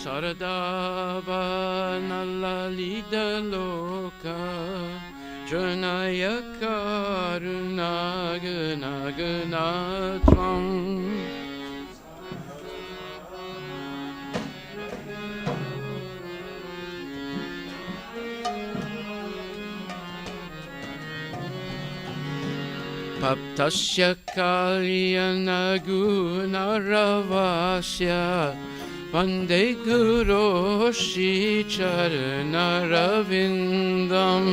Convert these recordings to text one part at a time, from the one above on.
Saradava Nalalida Loka Janaya Karunaganatvam Paptasya Kalyanagunaravasya Vande Guru Shri Charanaravindam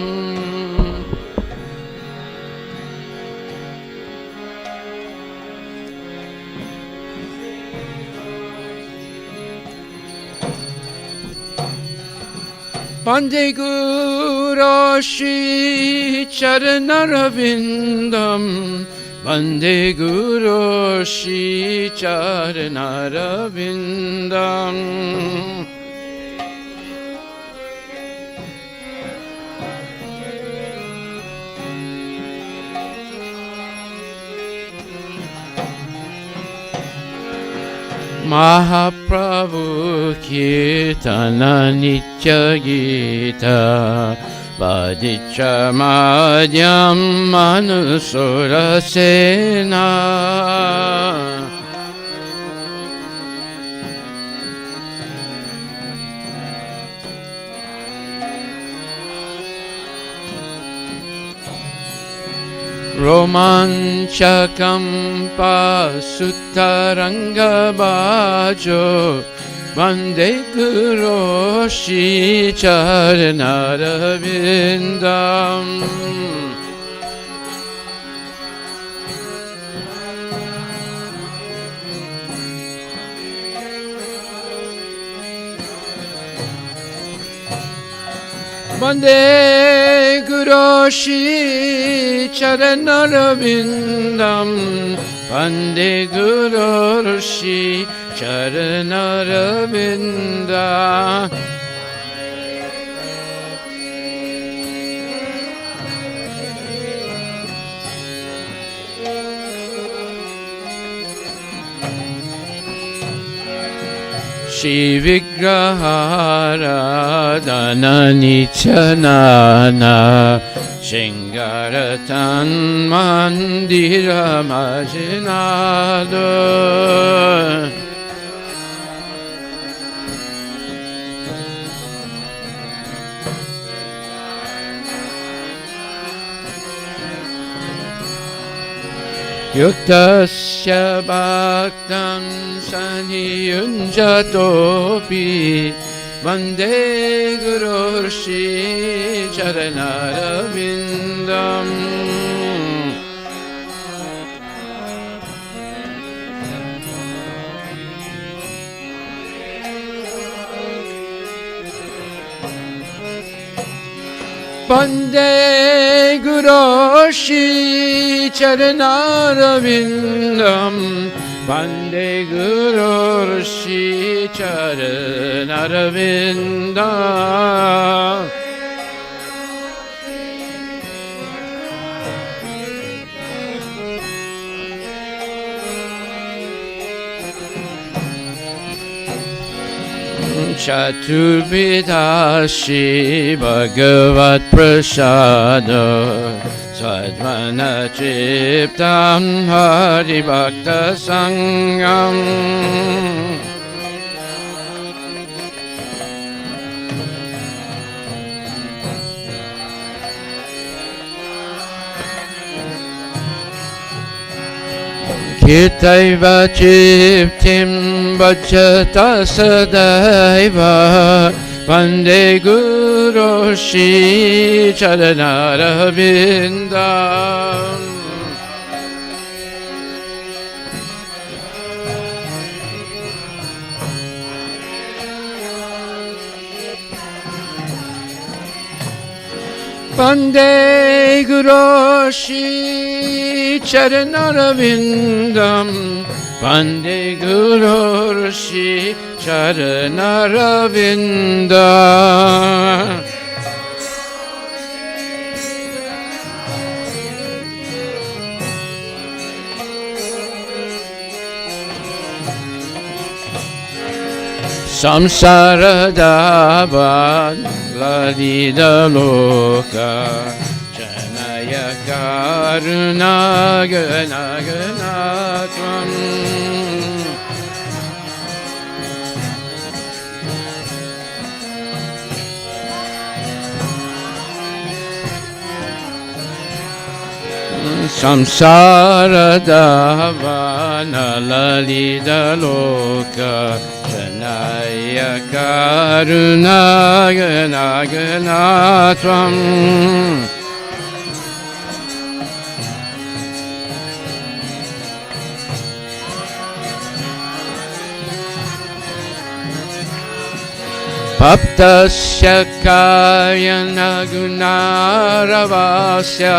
Vande Guru Shri Charanaravindam Vande Guru Shri Charanaravindam Mahaprabhu Kirtana Nitya Gita Vadicha Madhyam Manusura Sena Romanchakam Pasutaranga Bajo Vande Guru Shri Charanaravindam Vande Guru Shri Charanaravindam Vande Guru Shri Charanaravindam Shri Vigraharadhana Nichanana Shingaratan Mandira Majinado Yuktasya Bhaktam Saniyunjatopi Vande Guru Shri Charanaravindam Vande Guru Shri Charanaravindam Vande Guru Shri Charanaravindam Chaturvidashi Bhagavat Prasada Sadvana Chiptam Hari Bhakta Sangam Kirtaiva Chiptim Bhajata Sadaiva Vande Guru Shri Charanaravindam Vande Guru Shri Charanaravindam Vande Guru Shri Charanaravindam Samsarada Lalida Loka Janaya Karuna Gana Gana Tvam Samsarada Lalida Loka Janaya Karuna Gana Gana Tvam Bhaktasya Kayana Gunaravasya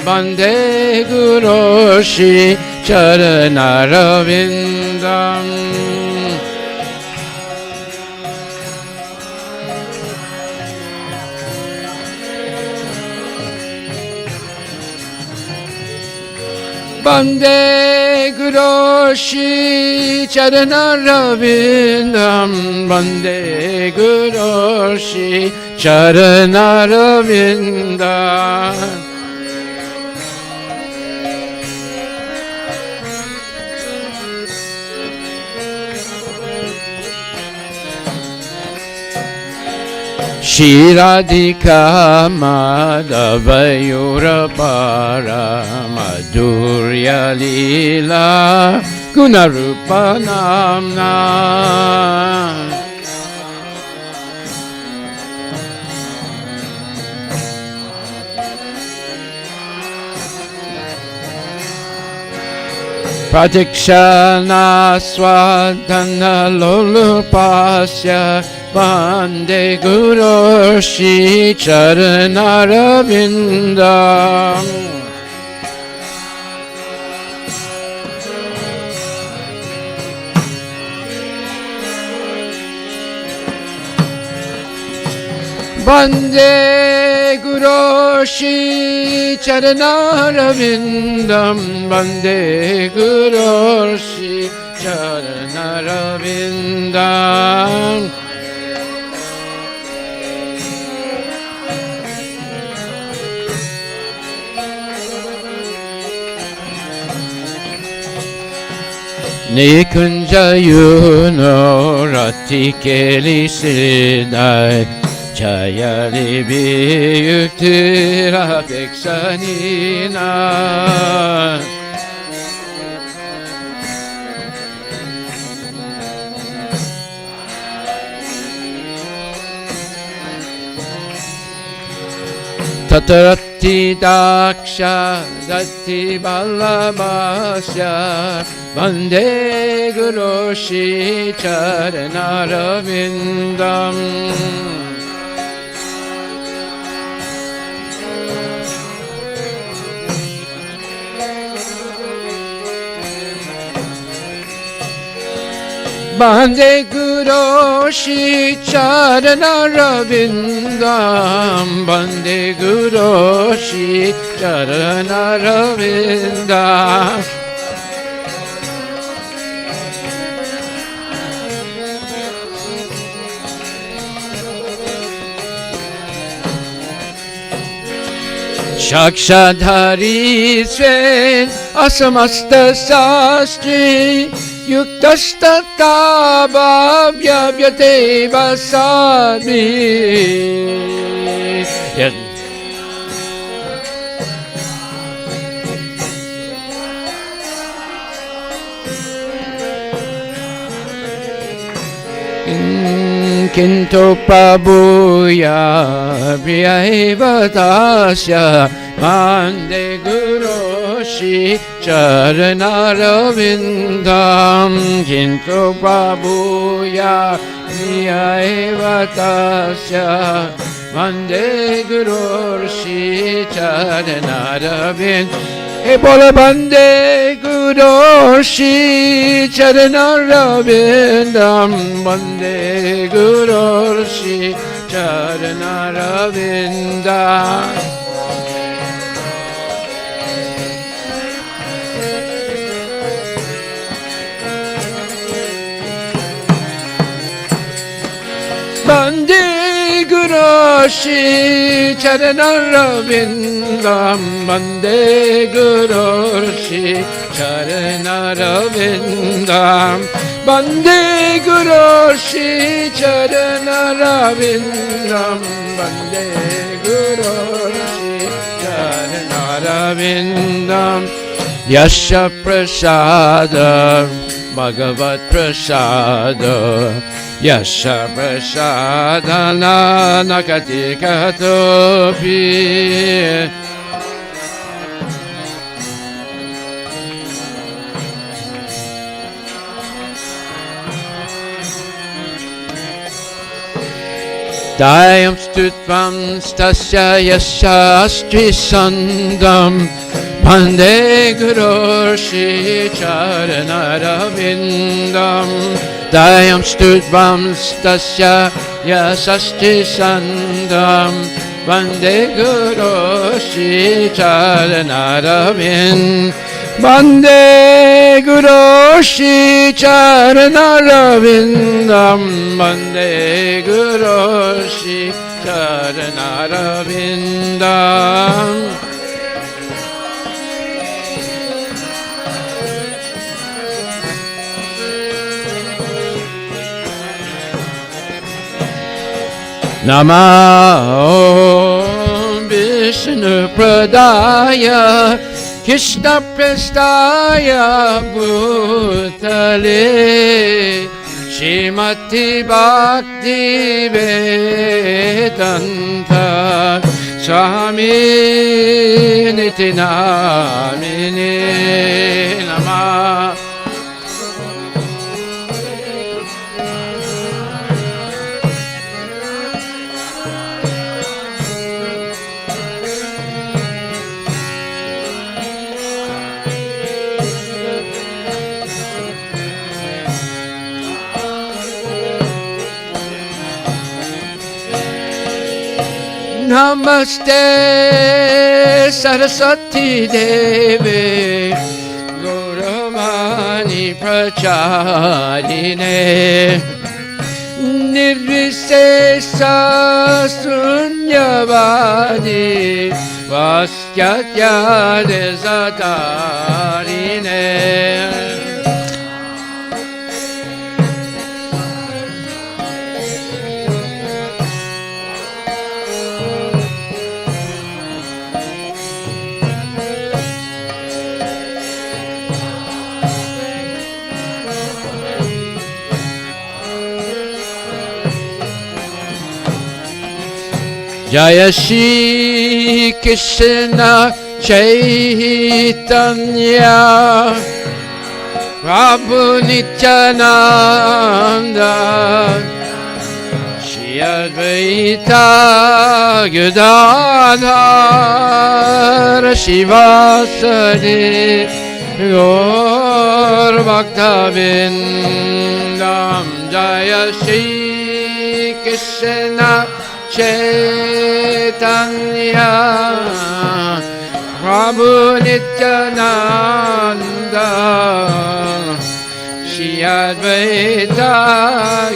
Bande Guroshi Charanaravindam Bande Guroshi Charanaravindam Bande Guroshi Charanaravindam Shiradhika Madhavayurapara Madhurya Lila Gunarupa Namna Pratikshana Swadhana Lolupasya Bande Guroshi Charanaravindam Bande Guroshi Charanaravindam Bande Guroshi Charanaravindam Nikunjayuno Ratikeli Siddhai Jayali Biyuktira Peksanina Tatarati Daksha Dati Balabasya Bande Guroshi Charanaravindam Bande Guroshi Charanaravindam Bande Guroshi Charanaravindam Shakshadhari Sven Asamasta Sastri Yuktastattabhavyate Vasami Kinto Prabhuya Priyavatasya Mande Guroshi Charanaravindam Kinto Prabhuya Priyavatasya Mande Guroshi Charanaravindam Hey Bola Bande Guroshi Charanaravindam Bande Guroshi Charanaravindam Shri Charanaravindam Bande Guru Shri Charanaravindam Bande Guru Shri Charanaravindam Bande Guru Shri Charanaravindam Yasha Prasada Bhagavat Prasada Yasha Prasadana Nakati Katopi Dayam Stutvam Stasya Yasha Astri Sandam Bande Guru Shri Charanaravindam Dayam Stutvam Stasya Yasasti Sandam Bande Guru Shri Charanaravindam Bande Guru Shri Charanaravindam Bande Guru Shri Charanaravindam Namo Vishnu Pradaya Krishna Prestaya Bhutale Shrimati Bhakti Vedanta Swami Niti Namine Namah Namaste Saraswati Devi Gauravani Pracharine Nirvisesa Sunyavadi Vasyatya Desatarine Jaya Shri Krishna Chaitanya Prabhu Nityananda Shri Advaita Gadadhar Shivasadi Gaur Bhaktavindam Jaya Shri Krishna Chaitanya Prabhu Nityananda Shri Advaita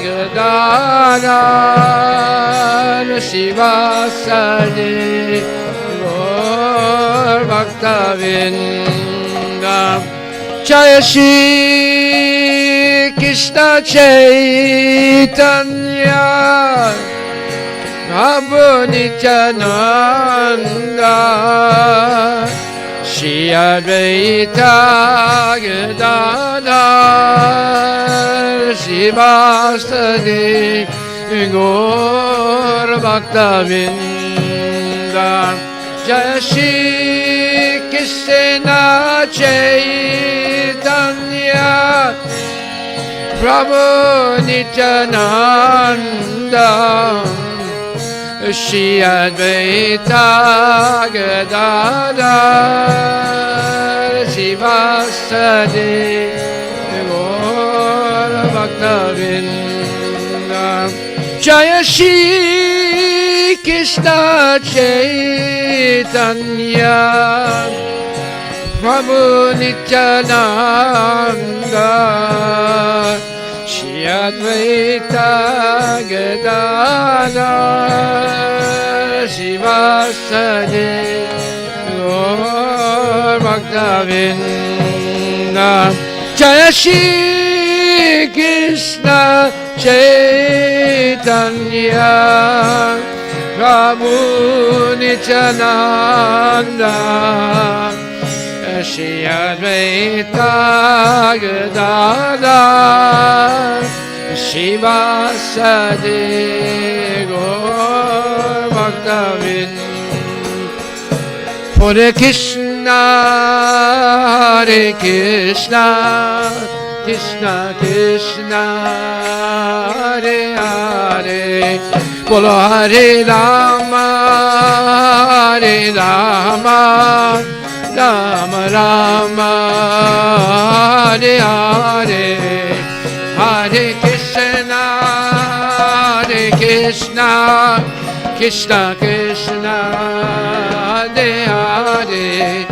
Gadadhar Shivasadi Gaur Bhaktavindam Jaya Shri Krishna Chaitanya Prabhu Nityananda Shri Advaita Gadadhar Shivasadi Gaur Bhaktavindam Jaya Shri Krishna Chaitanya Prabhu Nityananda Shri Advaita Gadadhar Shivasadi Gaur Bhaktavindam Jaya Shri Krishna Chaitanya Prabhu Nityananda Shri Advaita Gadadhar Shivasade Gaur Bhaktavinda Jaya Shri Krishna Chaitanya Prabhu Nityananda Shri Advaita Gadadhar Shivasade Gaur Bhaktavinda Hare Krishna Hare Krishna Krishna Krishna Hare Hare Bolo Hare Rama Hare Rama Rama Rama Hare Hare Hare Krishna Hare Krishna Krishna Krishna Hare Hare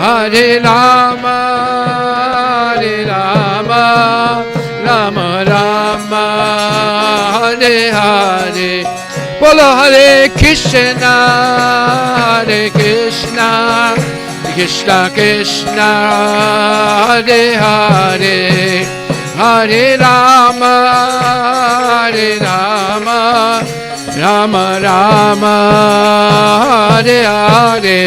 Hare Rama Hare Rama Rama Rama Hare Hare Bolo Hare Krishna Hare Krishna Krishna Krishna Hare Hare Hare Rama Hare Rama Rama Rama Hare Hare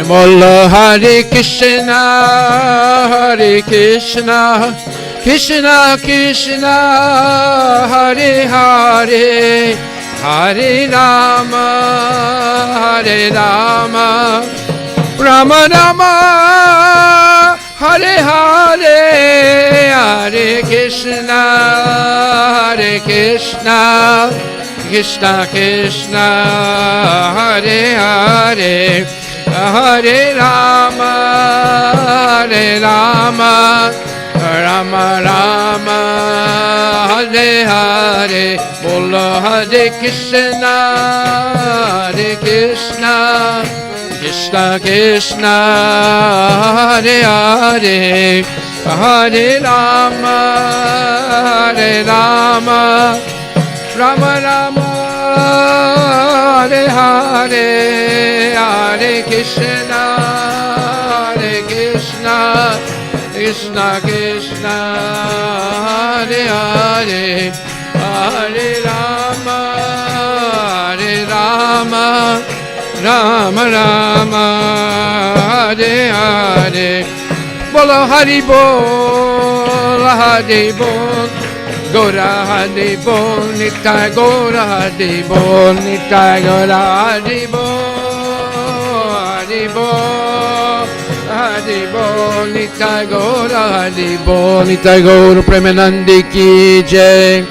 Bolo Hare Krishna Hare Krishna Krishna Krishna Hare Hare Hare Rama Hare Rama Rama Rama Hare Hare Hare Krishna Hare Krishna Krishna Krishna Hare Hare Hare Rama Hare Rama Rama Rama Hare Hare Bolo Hare Krishna Hare Krishna Krishna Krishna Hare Hare Hare Rama Hare Rama Rama Rama Hare Hare Hare Krishna Hare Krishna Krishna Krishna Hare Hare Hare Rama Hare Rama Rama Rama Hare Hare Bolo Hari Bol Hari Bol Gora Hari Bol Nitai Gora Hari Bol Nitai Gora Hari Bol Hari Bol Hari Bol Nitai Gora Hari Bol Nitai Gora Premanandi Ki Jai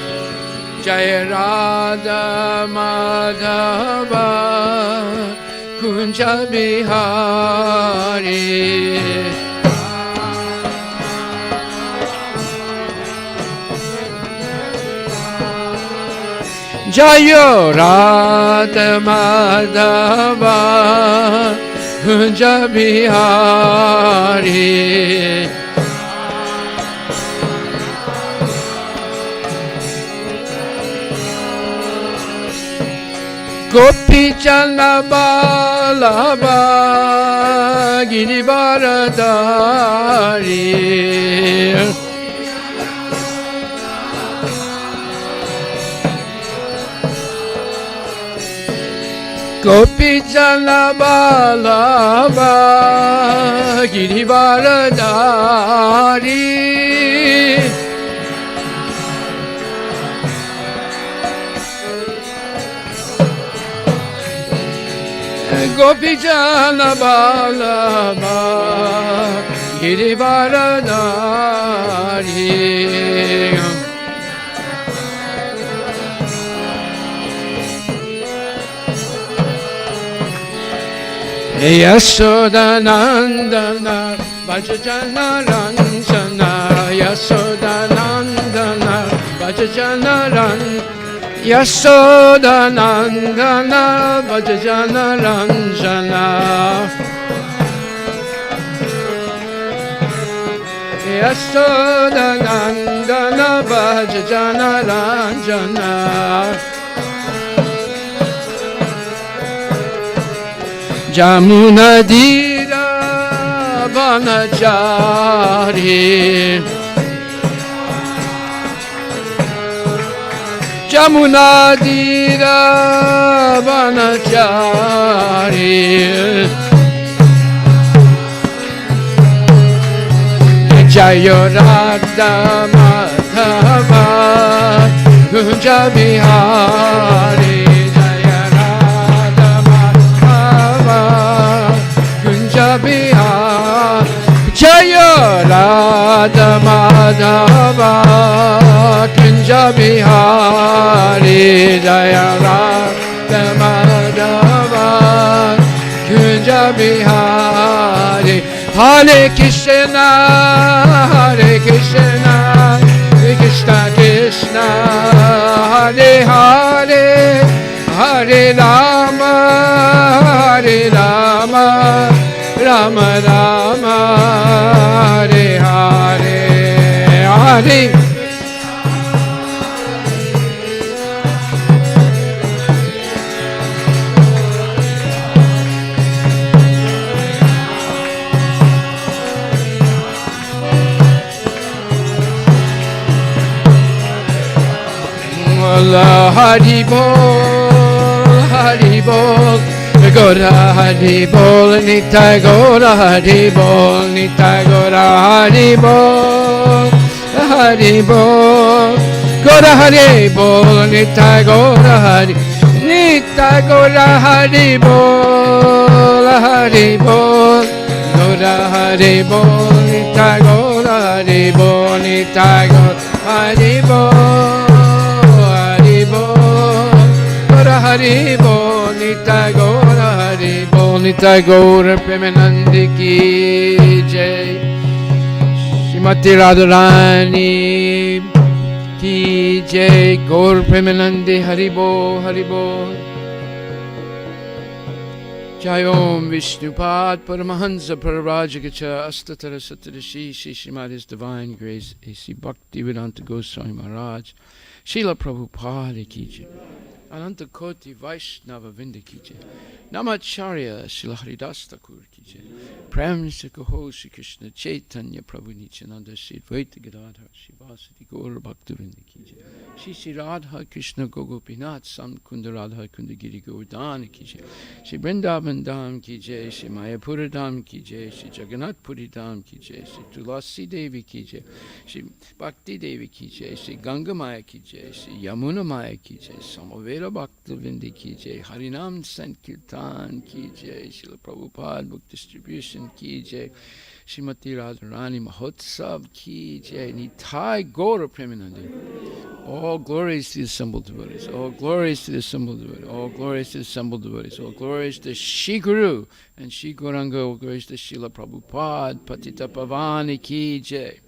Jai Radha Madhava Kunja Bihari Jayo Radha Madhava Kunja Bihari Gopi Chandra Balaba Girivaradari Gopi Chandra Balaba Girivaradari Gopi Chandra Balaba Girivaradari Yasoda Nandana Vajjana Ranjana Yasoda Nandana Vajjana Ranjana Yashoda Nandana Bhajana Ranjana Yashoda Nandana Bhajana Ranjana Jamuna Dira Banachari Jamuna Dira Banachari Jaya Radha Madhava Kunja Bihari Jaya Radha Madhava Kunja Bihari Jaya Radha Madhava Kunja Bihari Jaya Radha Madhava Kunja Bihari Hare Krishna Hare Krishna Krishna Krishna Hare Hare Hare Rama Hare Rama Rama Rama Hare Hare Hare Hari Bol, Hari Bol, Gora Hari Bol, Nitai Gora Hari Bol, Nitai Gora Hari Bol, Hari Bol, Gora Hari Bol, Nitai Gora Hari, Nitai Gora Hari Bol, Hari Bol, Gora Hari Bol, Nitai Gora Hari Bol, Nitai Gora Hari Bol. Hari Bol, Nitai Gaura Hari Bol, Nitai Gaura Premanandi Ki Jai, Srimati Radharani Ki Jai, Gaur Premanandi Hari Bol, Hari Bol. Jai Om Vishnupad Paramahansa Pararajagacha Astatara Satarashi Srimad His Divine Grace A.C. Bhakti Vedanta Goswami Maharaj Srila Prabhupada Ki Jai Ananta Koti Vaishnava Vinda Ki Jai Namacharya Srila Haridas Thakur Ki Jai Prem Se Kaho Shri Krishna Chaitanya Prabhu Nityananda Shri Advaita Gadadhar Shri Vasati Gaur Bhaktivinoda Ki Jai Shri Shri Radha Krishna Gogopinath Sam Kunda Radha Kunda Giri Govardhana Ki Jai Shri Vrindavan Dham Ki Jai Shri Mayapura Dham Ki Jai Shri Jagannath Puri Dham Ki Jai Shri Tulasi Devi Ki Jai Shri Bhakti Devi Ki Jai Shri Ganga Maya Ki Jai Shri Yamuna Maya Ki Jai Samaveda Bhaktivinoda Ki Jai Harinam Sankirtan Ki Jai Srila Prabhupada Book Distribution Ki Jai Srimati Radharani Mahotsav Ki Jai Nitai Gaura Premanandi. All glories to the assembled devotees. All glories to the assembled devotees. All glories to the assembled devotees. All glories to Shri Guru and Shri Gauranga. All glories to Srila Prabhupada Patita Pavani Ki Jai.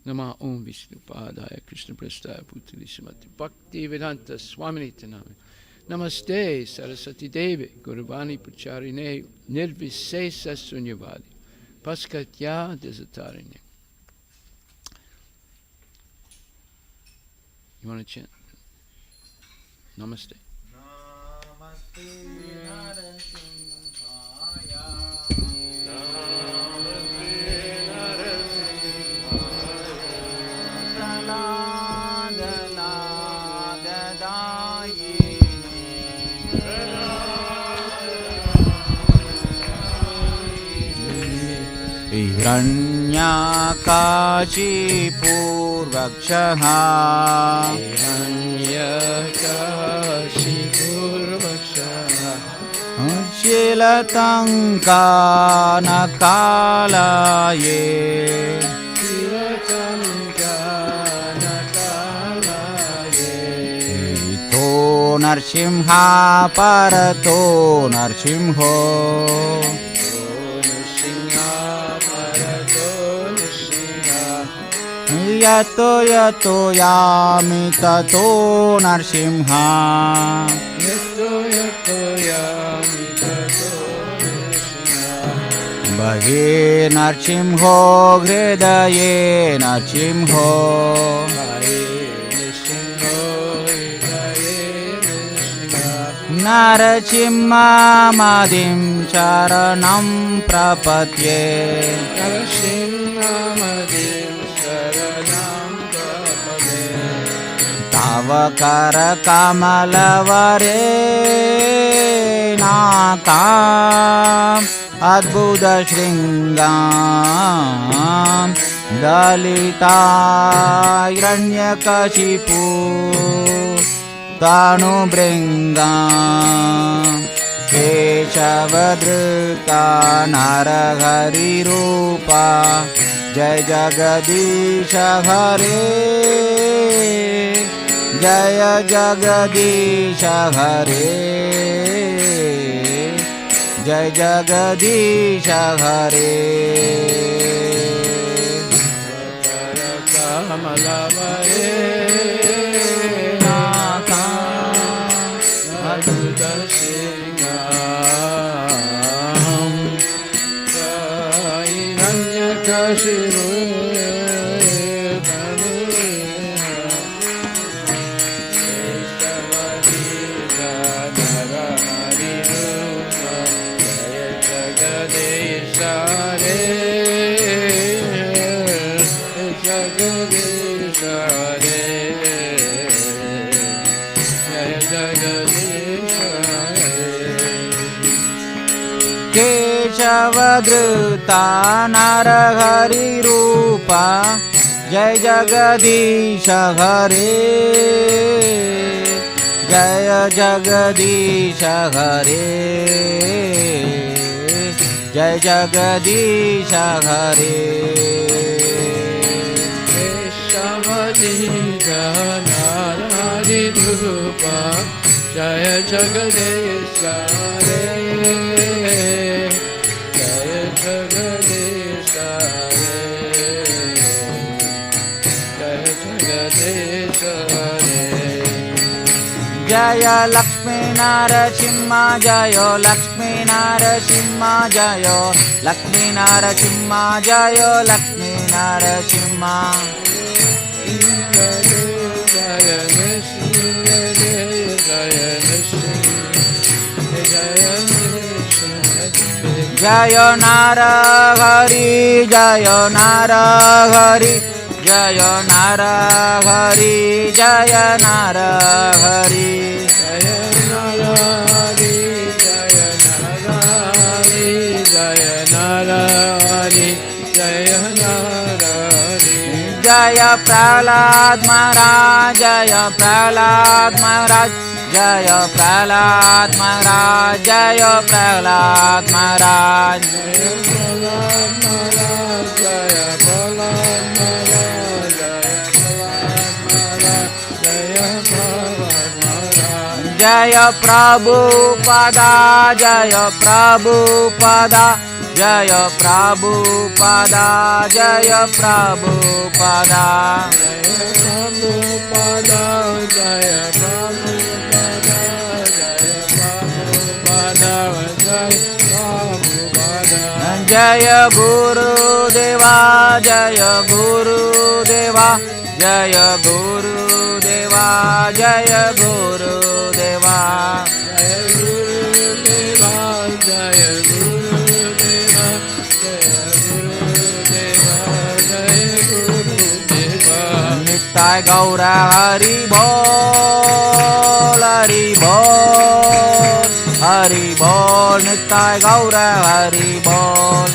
Nama Om Vishnupadaya Krishna Prastaya Putri Srimati Bhakti Vedanta Swami Tanami. Namaste Saraswati Devi Guruvani Pucharine Nirvisesa Sunyavadi Paskatya Desatarine. You want to chant? Namaste. Namaste Narasimhaya. Namaste Narasimhaya. Hiranyakashi Purvakshaha. Hiranyakashi Purvakshaha. Shilatankanakalaye. Shilatankanakalaye. Ito Narsimha Parato Narsimho. यतो यतो यामि ततो नरसिंह यतो यतो यामि ततो नरसिंह बहे नरसिंहो हृदये नरसिंहो नरसिंहमदिं शरणं प्रपद्ये नरसिंहमदिं शरणं प्रपद्ये तव करकमलवरे नाकाम् अद्भुतशृङ्गां दलितारण्यकशिपु तानुभृङ्गा केशवधृता नरहरिरूपा जय जगदीश हरे जय जगदीश हरे जय जगदीश हरे कमलवरे केशवधृता नरहरिरूपा जय जगदीश हरे जय जगदीश हरे जय जगदीश हरे केशवधृता नरहरिरूपा जय जगदीश हरे जय लक्ष्मी नरसिंह जय लक्ष्मी नरसिंह जय लक्ष्मी नरसिंह जय लक्ष्मी नरसिंह जय नरहरि जय नरहरि जय नरहरि जय नरहरि जय नरहरि जय नरहरि जय नरहरि जय नरहरि जय प्रहलाद महाराज जय प्रहलाद महाराज जय प्रहलाद महाराज जय प्रहलाद महाराज जय प्रभुपदा जय प्रभुपदा जय प्रभुपदा जय प्रभुपदा जय प्रभुपदा जय गुरुदेवा जय गुरुदेवा जय गुरुदेवा जय गुरुदेवा जय गुरुदेवा जय गुरुदेवा जय गुरुदेवा नित्य गौर हरि बोल हरि बोल हरि बोल नित्य गौर हरि बोल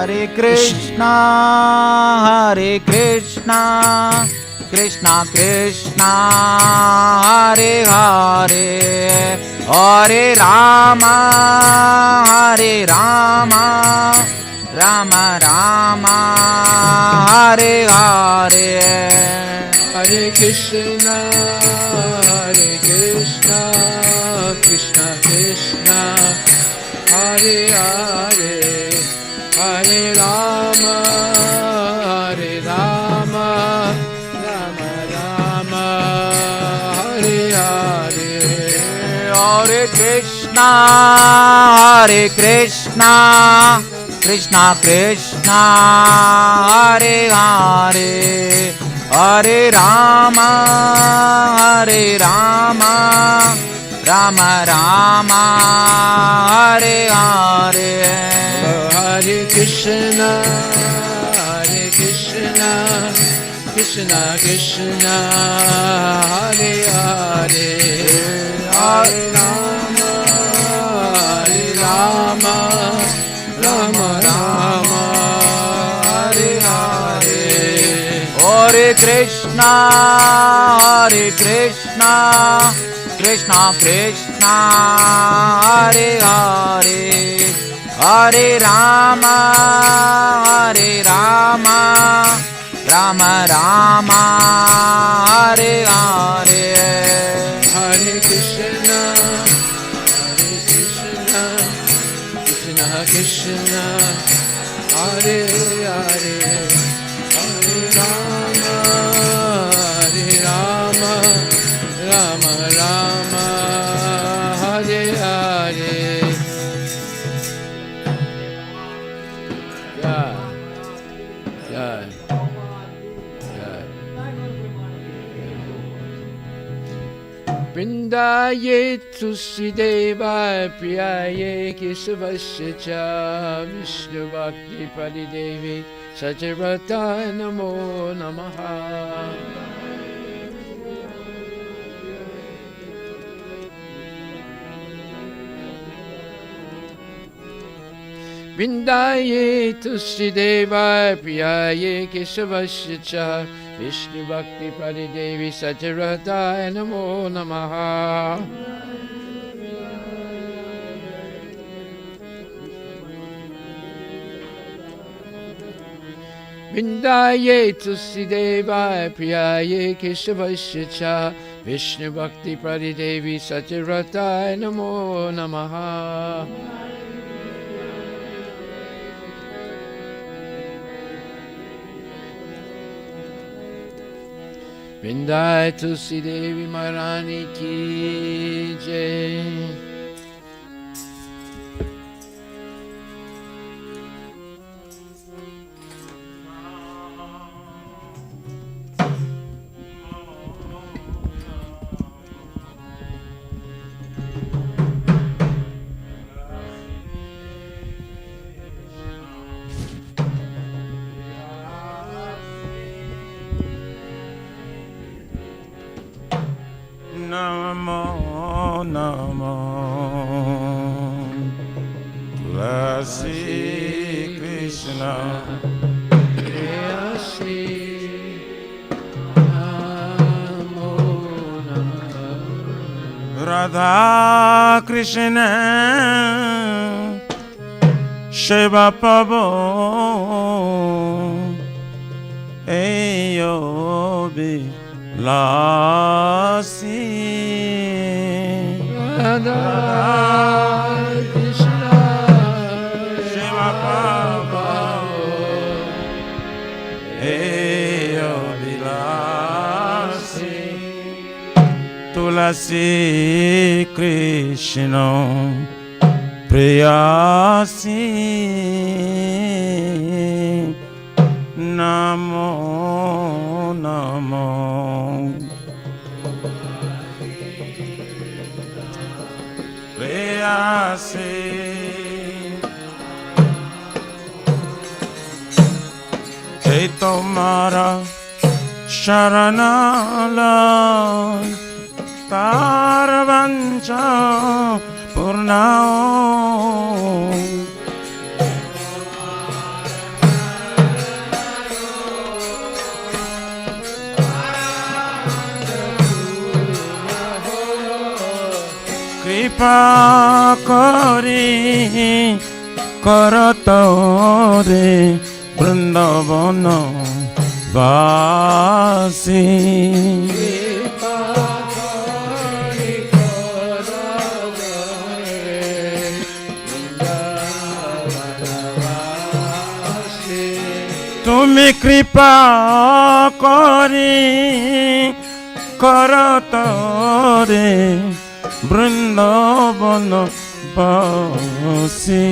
Hare Krishna, Krishna Krishna, Hare Hare, Hare Rama, Rama Rama, Hare Hare, Hare Hare Krishna, Krishna Krishna, Hare Hare, Hare Rama, Rama Rama, Hare Hare. Hare Krishna, Krishna Krishna, Hare Hare, Hare Rama, Rama Rama, Hare Hare. Hare Krishna, Krishna Krishna, Hare Hare, Hare Rama, Rama Rama, Hare Hare. Hare Krishna, Krishna Krishna, Hare Hare, Hare Rama, Rama Rama, Hare Hare. Hare Krishna, Krishna Krishna, Hare Hare, Hare Rama, Rama Rama, Hare Hare. Jai, Jai, Jai. Vrindaye Tusidevaya Priyaye Kesavasya Cha Vishnu Bhakti Paridevi Sajarata Namo Namaha. Vrindaye Tusidevaya Priyaye Kesavasya Cha Vishnu Bhakti Paridevi Sajarata Namo Namaha. Vrindaye Tusidevaya Priyaye Kesavasya Cha Vishnu Bhakti Paridevi Sajarata Namo Namaha. Vrindaye Tulsi Devi Maharani ki jai. Namo Namo Tulasi Krishna Prayasi Namo Namo Radha Krishna Shiva Pavo Eyobi Lasi Radha Krishna Shiva Pavo Eyobi Lasi Tulasi Krishna Prayasi Namo Namo Prayasi Hey Tomara Sharanala Tarvancha Purnao Kripa kori karata re Vrindavana Vasi Tumi kripa kori karatare Vrindavana Vasi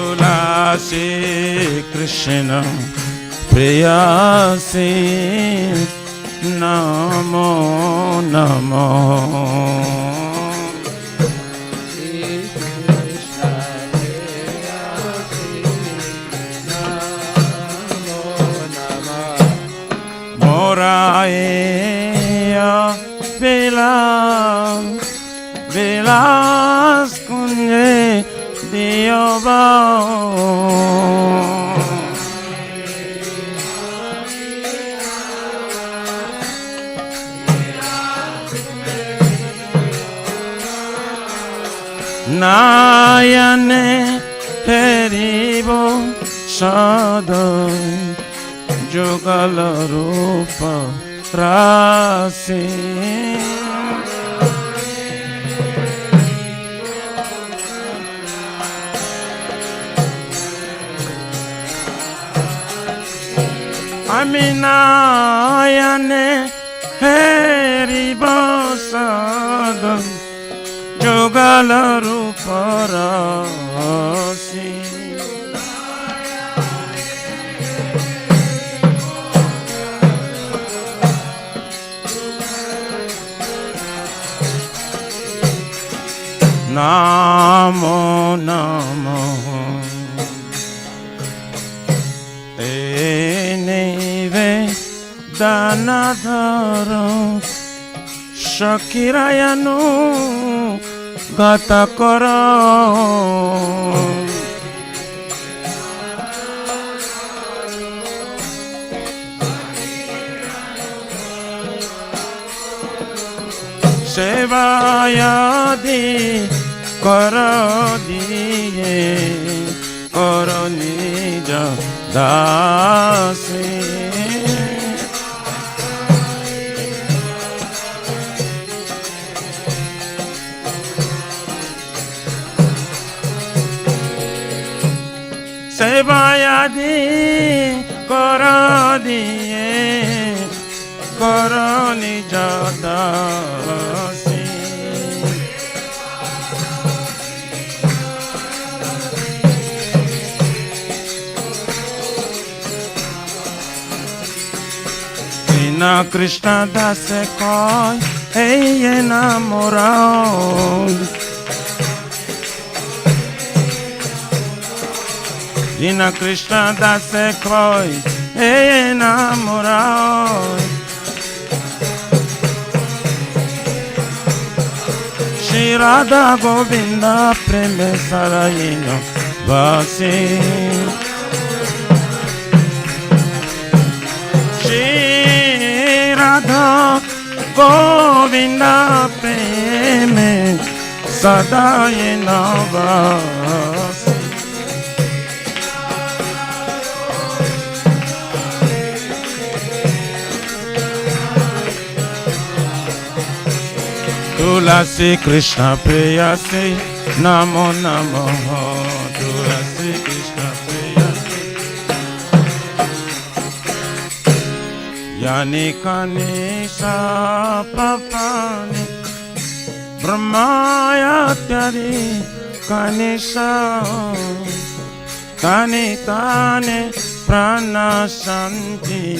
Tulasi Krishna Priyasi Namo Namo Moraya Velas Kunye Diobao Nayane Heribo Sadai Jogala Rupa Rasi Aminayane Heribo Sadai Jogala Rupa Rasi Namo Namo Eneve Danadhara Shakirayanu Gata Kara Sevayadi Kara diye Kara nija dasi Sevayadi Kara diye Kara nija dasi Krishna dase koi ei enamorado Dina Krishna dase koi ei enamorado Shri Radha Govinda preme sarayino vasi Radha Govinda preme sadayena vasi Tulasi Krishna Priyasi Namo Namo Tulasi Krishna Priyasi Yani Kanisha Papani Brahmaya Tyari Kanisha Kani Kane Prana Shanti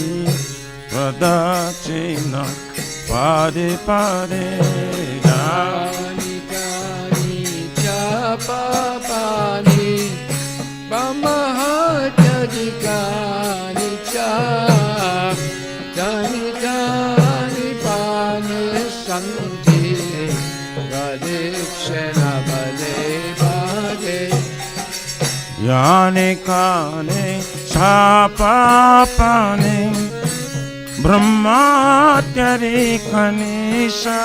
Pradachina Pade Pade Kani kani japa pani Brahmahatyadi kani cha Kani kani pani santi Radikshana bade bade Yani Kane Chapa Pani Brahmatyari Kanisha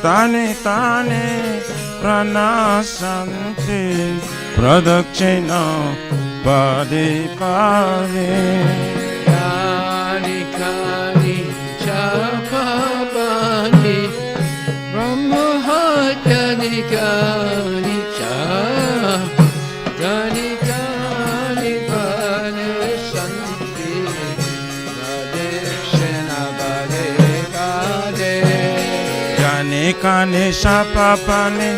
Tane Tane Pranasanti Pradakshina Pade Pade Kani Kani Chapabani Brahmatyani Kani Cha Kani Kani Bane Santi Pradakshina Pade Pade Jane Kanisha Papane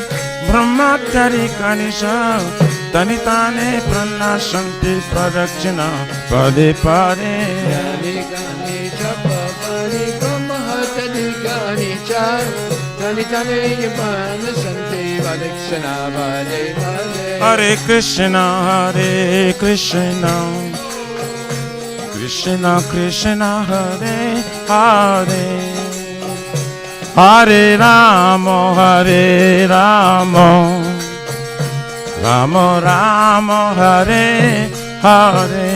Brahmatyari Kanisha Tani Tane Pranasanti Pradakshina Pade Pade Kani Kani Chapabani Brahmatyani Kani Cha Kani Kani Bane Santi Pradakshina Pade Pade Hare Krishna Krishna Krishna Hare Hare Hare Rama Rama Rama Hare Hare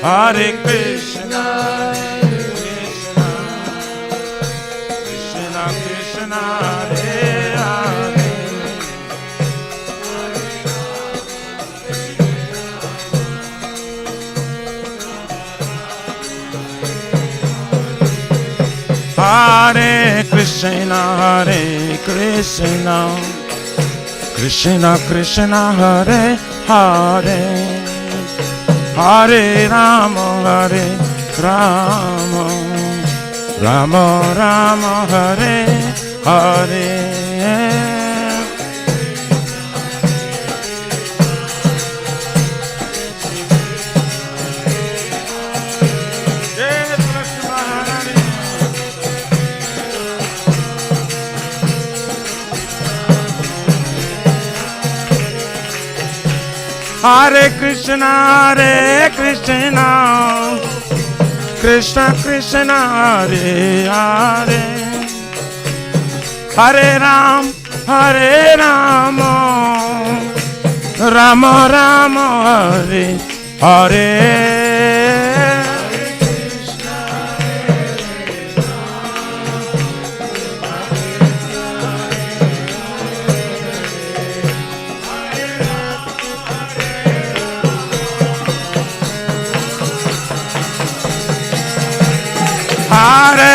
Hare Krishna Krishna Krishna Hare Hare Hare Krishna Krishna Krishna Hare Hare Hare Rama Rama Rama Hare Hare Hare Krishna Krishna Krishna Hare Hare Hare Rama Rama Rama Hare Hare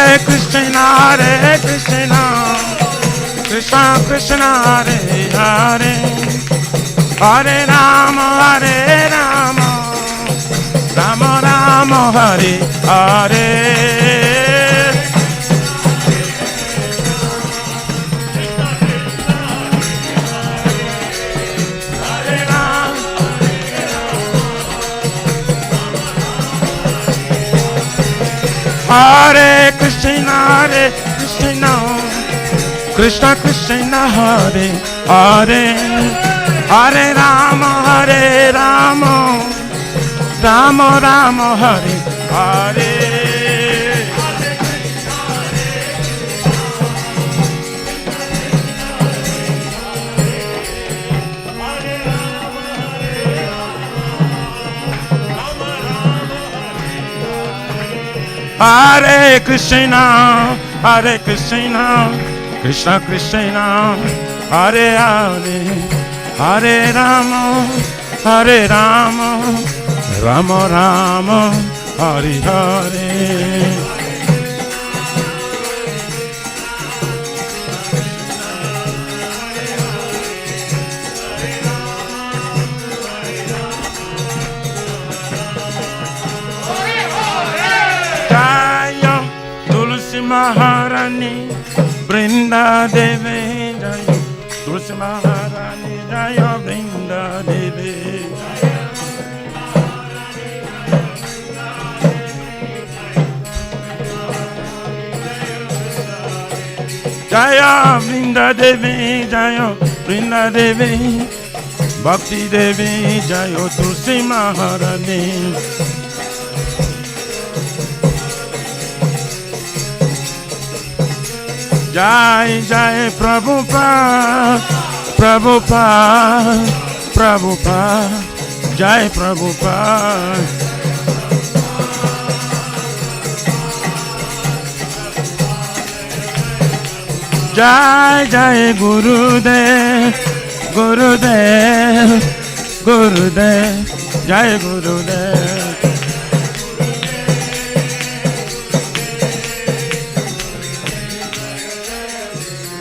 Hare Krishna Krishna Krishna Hare Hare Hare Rama Rama Rama Hare Hare Hare Krishna Krishna Krishna Hare Hare Hare Rama Rama Rama Hare Hare Hare Krishna Krishna Krishna Hare Hare Hare Rama Rama Rama Hare Hare Maharani Brinda Devi Jaya Tulsi Maharani Jaya Brinda Devi Jaya Brinda Devi Jaya Brinda Devi Bhakti Devi Jaya Tulsi Maharani Jai Jai Prabhupada Prabhupada Prabhupada Jai Prabhupada Jai Jai Gurudev, Gurudev, Gurudev, Jai Gurudev.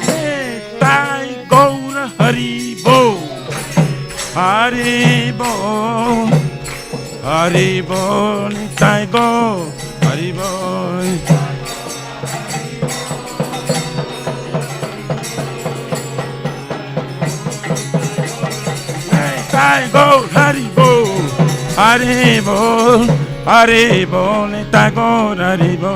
Nitai Gaura Hari Bo, Hari Bo, Hari Bo, Nitai Go, Hari Bo. Nitai Go, Hari Bo, Hari Bo, Hari Bo, Nitai Go, Hari Bo.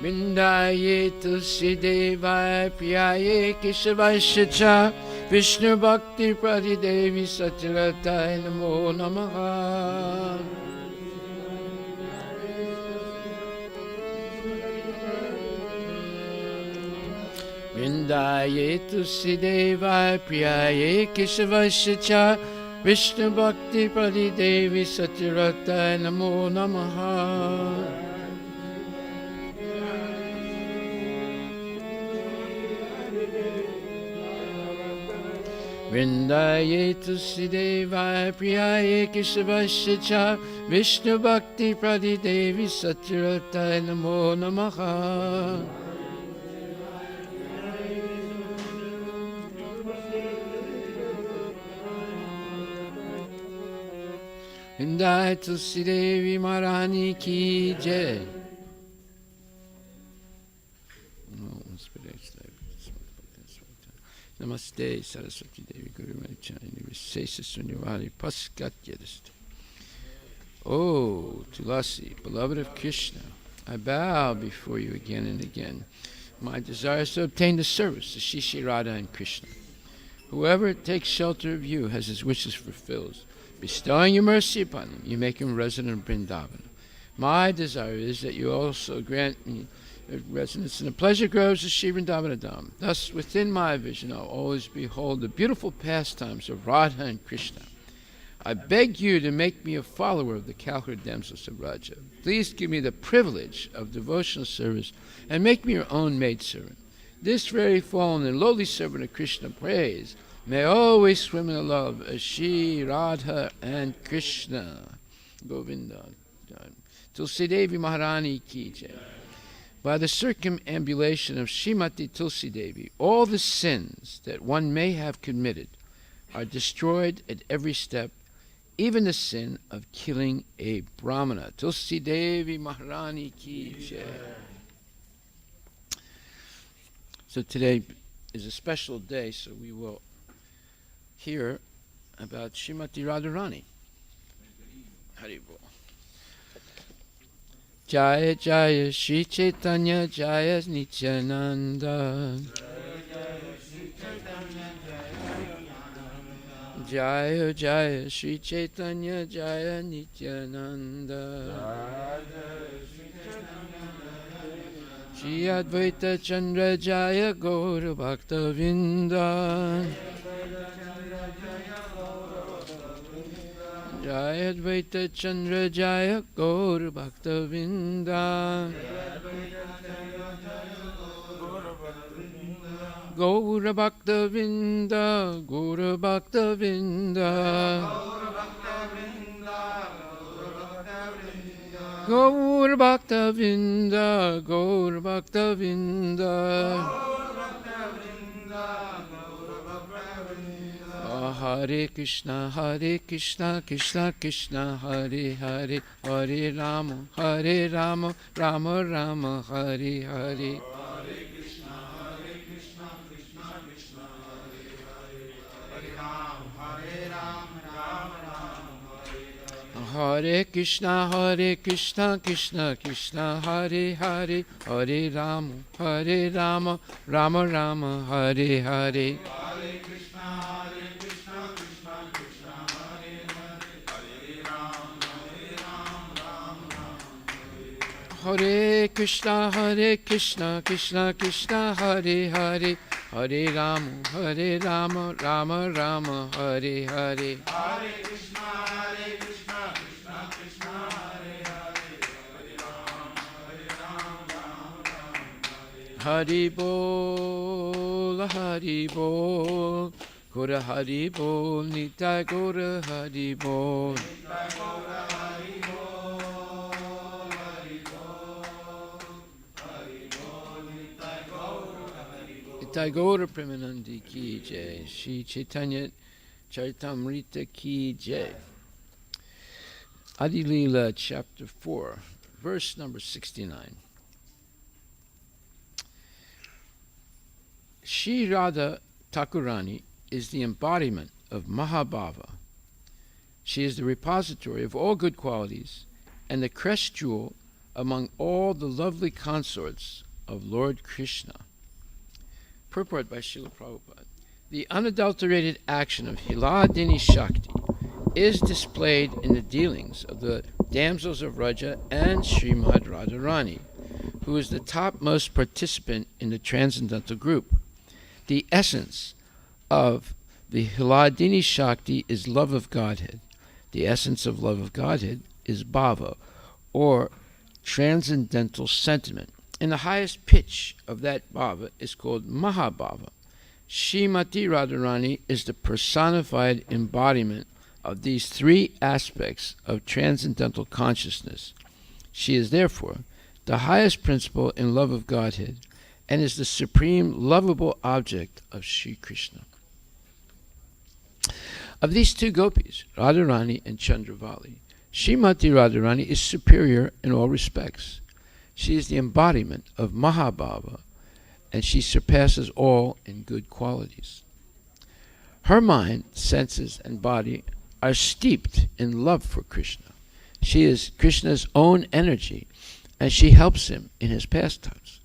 Vrindaye tulsi devaya priyaye keshavasya cha Vishnu bhakti pradidevi satyaratai namo namaha. Vrindaye tulsi devaya priyaye keshavasya cha Vishnu bhakti pradidevi satyaratai namo namaha. Vrindaye tulsi devaya priyaye keshavasya cha Vishnu bhakti pradidevi satyaratai namo namaha. Vrindaye tulsi devi Maharani ki jai. Namaste Saraswati Devi Guru Machani Visesa Sunyavadi Paskat Yadist. Oh, Tulasi, beloved of Krishna, I bow before you again and again. My desire is to obtain the service of Shri Radha and Krishna. Whoever takes shelter of you has his wishes fulfilled. Bestowing your mercy upon him, you make him resident of Vrindavan. My desire is that you also grant me residence in the pleasure groves of Sri Vrindavanadam. Thus, within my vision, I'll always behold the beautiful pastimes of Radha and Krishna. I beg you to make me a follower of the cowherd damsels of Raja. Please give me the privilege of devotional service and make me your own maidservant. This very fallen and lowly servant of Krishna prays, may always swim in the love of Shri Radha and Krishna. Govinda. Tulsi Devi Maharani ki jai. By the circumambulation of Srimati Tulsi Devi, all the sins that one may have committed are destroyed at every step, even the sin of killing a Brahmana. Tulsi Devi Maharani ki jai. So today is a special day, so we will hear about Srimati Radharani. Haribol. Jaya Jaya Shri Chaitanya Jaya Nityananda. Jaya Jaya Shri Chaitanya Jaya Nityananda. Shri Advaita Chandra Jaya Gaura Bhakta Vrinda. Jaya Advaita Chandra Jaya Gaura Bhakta Vrinda. Gaura Bhakta Vrinda, Gaura Bhakta Vrinda. Gaura Bhakta Vrinda, Gaura Bhakta Vrinda. Hare Krishna, Krishna Krishna, Hare Hare, Hare Rama, Rama Rama, Hare Hare. Hare Krishna, Krishna Krishna, Hare Hare, Hare Rama, Rama Rama, Hare Hare. Hare Krishna, Krishna Krishna, Hare Hare, Hare Rama, Hare Rama, Rama Rama, Hare Hare. Hare Krishna, Krishna Krishna, Hare Hare. Hari Bol, Hari Bol, Gora Hari Bol, Nitai Gora Hari Bol. Nitai Gora Premanandi Ki Jai, Shri Chaitanya Charitamrita Ki Jai. Adi Leela, chapter 4, verse number 69. Shri Radha Thakurani is the embodiment of Mahabhava. She is the repository of all good qualities and the crest jewel among all the lovely consorts of Lord Krishna. Purport by Srila Prabhupada. The unadulterated action of Hiladini Shakti is displayed in the dealings of the damsels of Raja and Srimad Radharani, who is the topmost participant in the transcendental group. The essence of the Hiladini Shakti is love of Godhead. The essence of love of Godhead is bhava, or transcendental sentiment. And the highest pitch of that bhava is called Mahabhava. Srimati Radharani is the personified embodiment of these three aspects of transcendental consciousness. She is therefore the highest principle in love of Godhead, and is the supreme lovable object of Sri Krishna. Of these two gopis, Radharani and Chandravali, Srimati Radharani is superior in all respects. She is the embodiment of Mahabhava, and she surpasses all in good qualities. Her mind, senses, and body are steeped in love for Krishna. She is Krishna's own energy, and she helps him in his pastimes.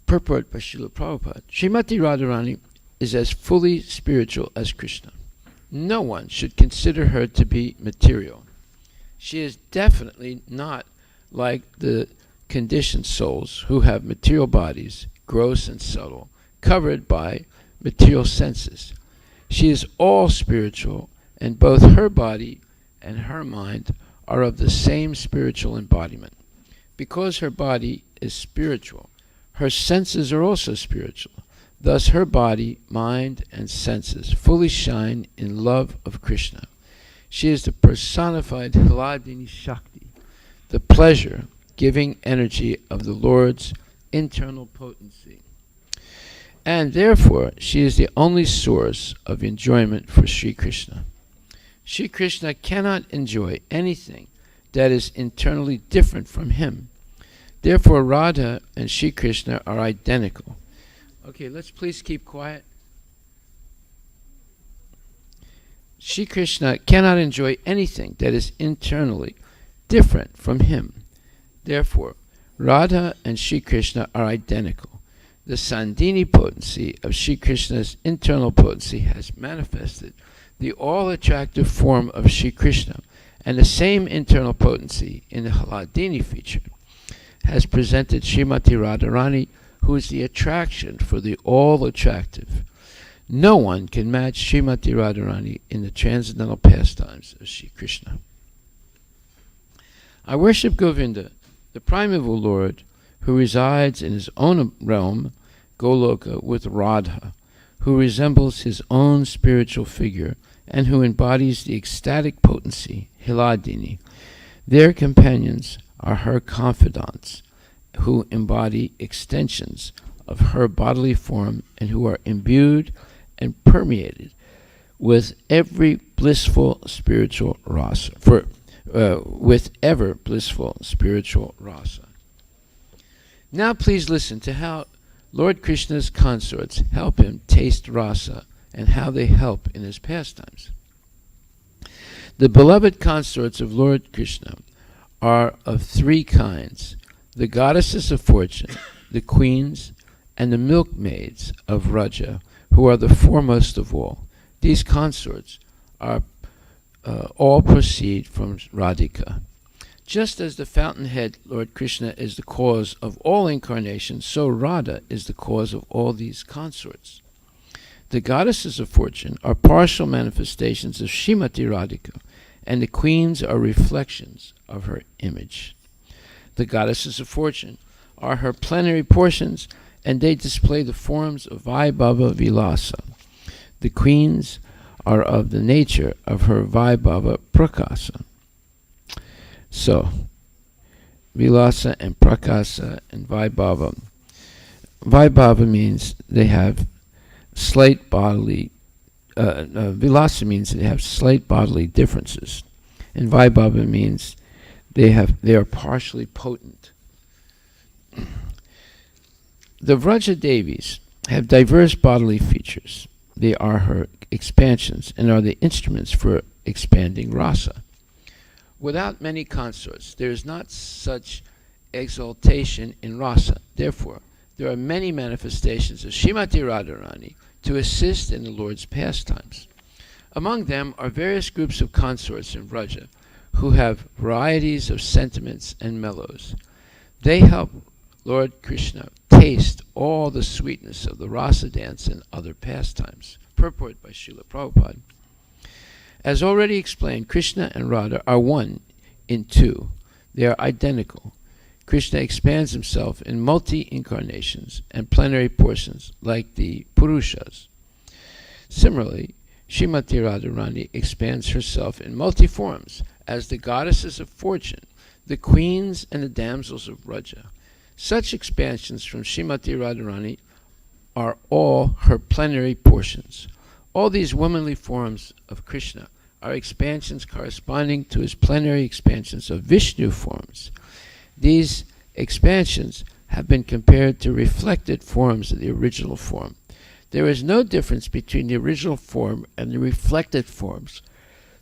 Purport by Srila Prabhupada. Srimati Radharani is as fully spiritual as Krishna. No one should consider her to be material. She is definitely not like the conditioned souls who have material bodies, gross and subtle, covered by material senses. She is all spiritual, and both her body and her mind are of the same spiritual embodiment. Because her body is spiritual, her senses are also spiritual. Thus her body, mind, and senses fully shine in love of Krishna. She is the personified Hiladini Shakti, the pleasure-giving energy of the Lord's internal potency. And therefore she is the only source of enjoyment for Sri Krishna. Sri Krishna cannot enjoy anything that is internally different from him. Therefore, Radha and Sri Krishna are identical. Okay, let's please keep quiet. Sri Krishna cannot enjoy anything that is internally different from him. Therefore, Radha and Sri Krishna are identical. The Sandhini potency of Sri Krishna's internal potency has manifested the all-attractive form of Sri Krishna, and the same internal potency in the Hiladini feature has presented Srimati Radharani, who is the attraction for the all-attractive. No one can match Srimati Radharani in the transcendental pastimes of Sri Krishna. I worship Govinda, the primeval Lord, who resides in his own realm, Goloka, with Radha, who resembles his own spiritual figure, and who embodies the ecstatic potency, Hiladini. Their companions are her confidants, who embody extensions of her bodily form and who are imbued and permeated with every blissful spiritual rasa, with ever blissful spiritual rasa. Now please listen to how Lord Krishna's consorts help him taste rasa and how they help in his pastimes. The beloved consorts of Lord Krishna are of three kinds: the goddesses of fortune, the queens, and the milkmaids of Raja, who are the foremost of all. These consorts are all proceed from Radhika. Just as the fountainhead, Lord Krishna, is the cause of all incarnations, so Radha is the cause of all these consorts. The goddesses of fortune are partial manifestations of Srimati Radhika, and the queens are reflections of her image. The goddesses of fortune are her plenary portions, and they display the forms of Vaibhava Vilasa. The queens are of the nature of her Vaibhava Prakasa. So, Vilasa and Prakasa and Vaibhava. Vaibhava means they have slight bodily, Vilasa means they have slight bodily differences, and Vaibhava means they are partially potent. The Vraja Devis have diverse bodily features. They are her expansions and are the instruments for expanding rasa. Without many consorts, there is not such exaltation in rasa. Therefore, there are many manifestations of Srimati Radharani to assist in the Lord's pastimes. Among them are various groups of consorts in Vraja who have varieties of sentiments and mellows. They help Lord Krishna taste all the sweetness of the rasa dance and other pastimes. Purport by Srila Prabhupada. As already explained, Krishna and Radha are one in two. They are identical. Krishna expands himself in multi-incarnations and plenary portions like the Purushas. Similarly, Srimati Radharani expands herself in multi-forms as the goddesses of fortune, the queens and the damsels of Vraja. Such expansions from Srimati Radharani are all her plenary portions. All these womanly forms of Krishna are expansions corresponding to his plenary expansions of Vishnu forms. These expansions have been compared to reflected forms of the original form. There is no difference between the original form and the reflected forms.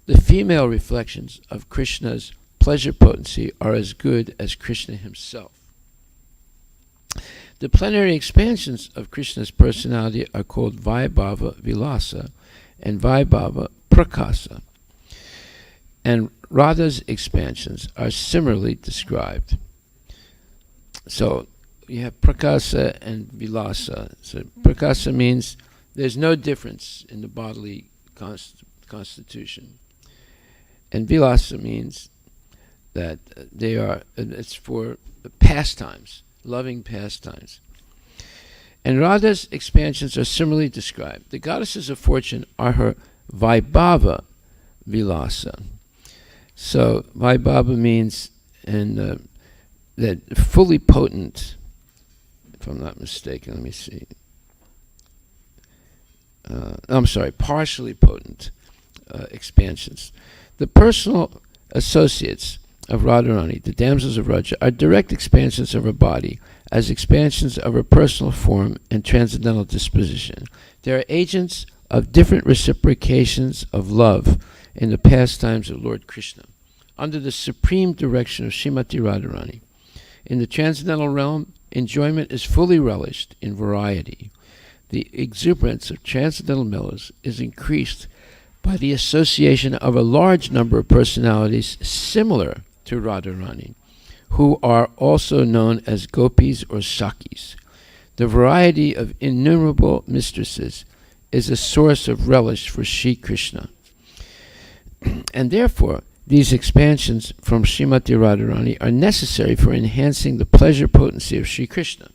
The female reflections of Krishna's pleasure potency are as good as Krishna himself. The plenary expansions of Krishna's personality are called Vaibhava Vilasa and Vaibhava Prakasa, and Radha's expansions are similarly described. So you have Prakasa and Vilasa. So Prakasa means there's no difference in the bodily constitution, and Vilasa means that it's for pastimes, loving pastimes. And Radha's expansions are similarly described. The goddesses of fortune are her Vaibhava Vilasa. So Vaibhava means that fully potent, if I'm not mistaken, let me see. Partially potent expansions. The personal associates of Radharani, the damsels of Vraja, are direct expansions of her body, as expansions of her personal form and transcendental disposition. They are agents of different reciprocations of love in the pastimes of Lord Krishna, under the supreme direction of Srimati Radharani. In the transcendental realm, enjoyment is fully relished in variety. The exuberance of transcendental mellows is increased by the association of a large number of personalities similar to Radharani, who are also known as gopis or sakis. The variety of innumerable mistresses is a source of relish for Sri Krishna. And therefore, these expansions from Srimati Radharani are necessary for enhancing the pleasure potency of Sri Krishna.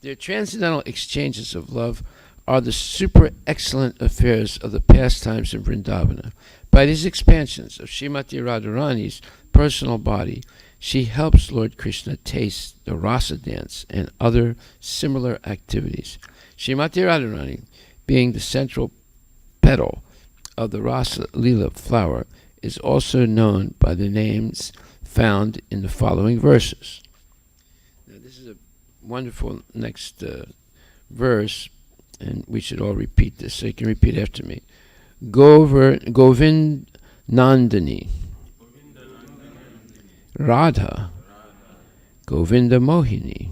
Their transcendental exchanges of love are the super excellent affairs of the pastimes in Vrindavana. By these expansions of Srimati Radharani's personal body, she helps Lord Krishna taste the rasa dance and other similar activities. Srimati Radharani, being the central petal of the rasa lila flower, is also known by the names found in the following verses. Now, this is a wonderful next verse, and we should all repeat this, so you can repeat after me. Govind Nandani, Radha, Govinda Mohini,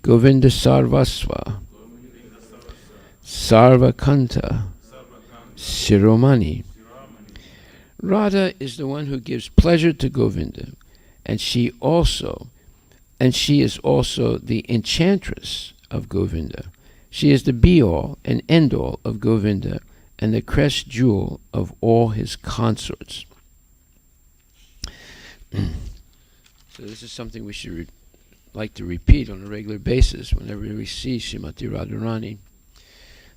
Govinda Sarvasva, Sarvakanta, Shiromani. Radha is the one who gives pleasure to Govinda. and she is also the enchantress of Govinda. She is the be-all and end-all of Govinda and the crest jewel of all his consorts. So this is something we should like to repeat on a regular basis whenever we see Srimati Radharani.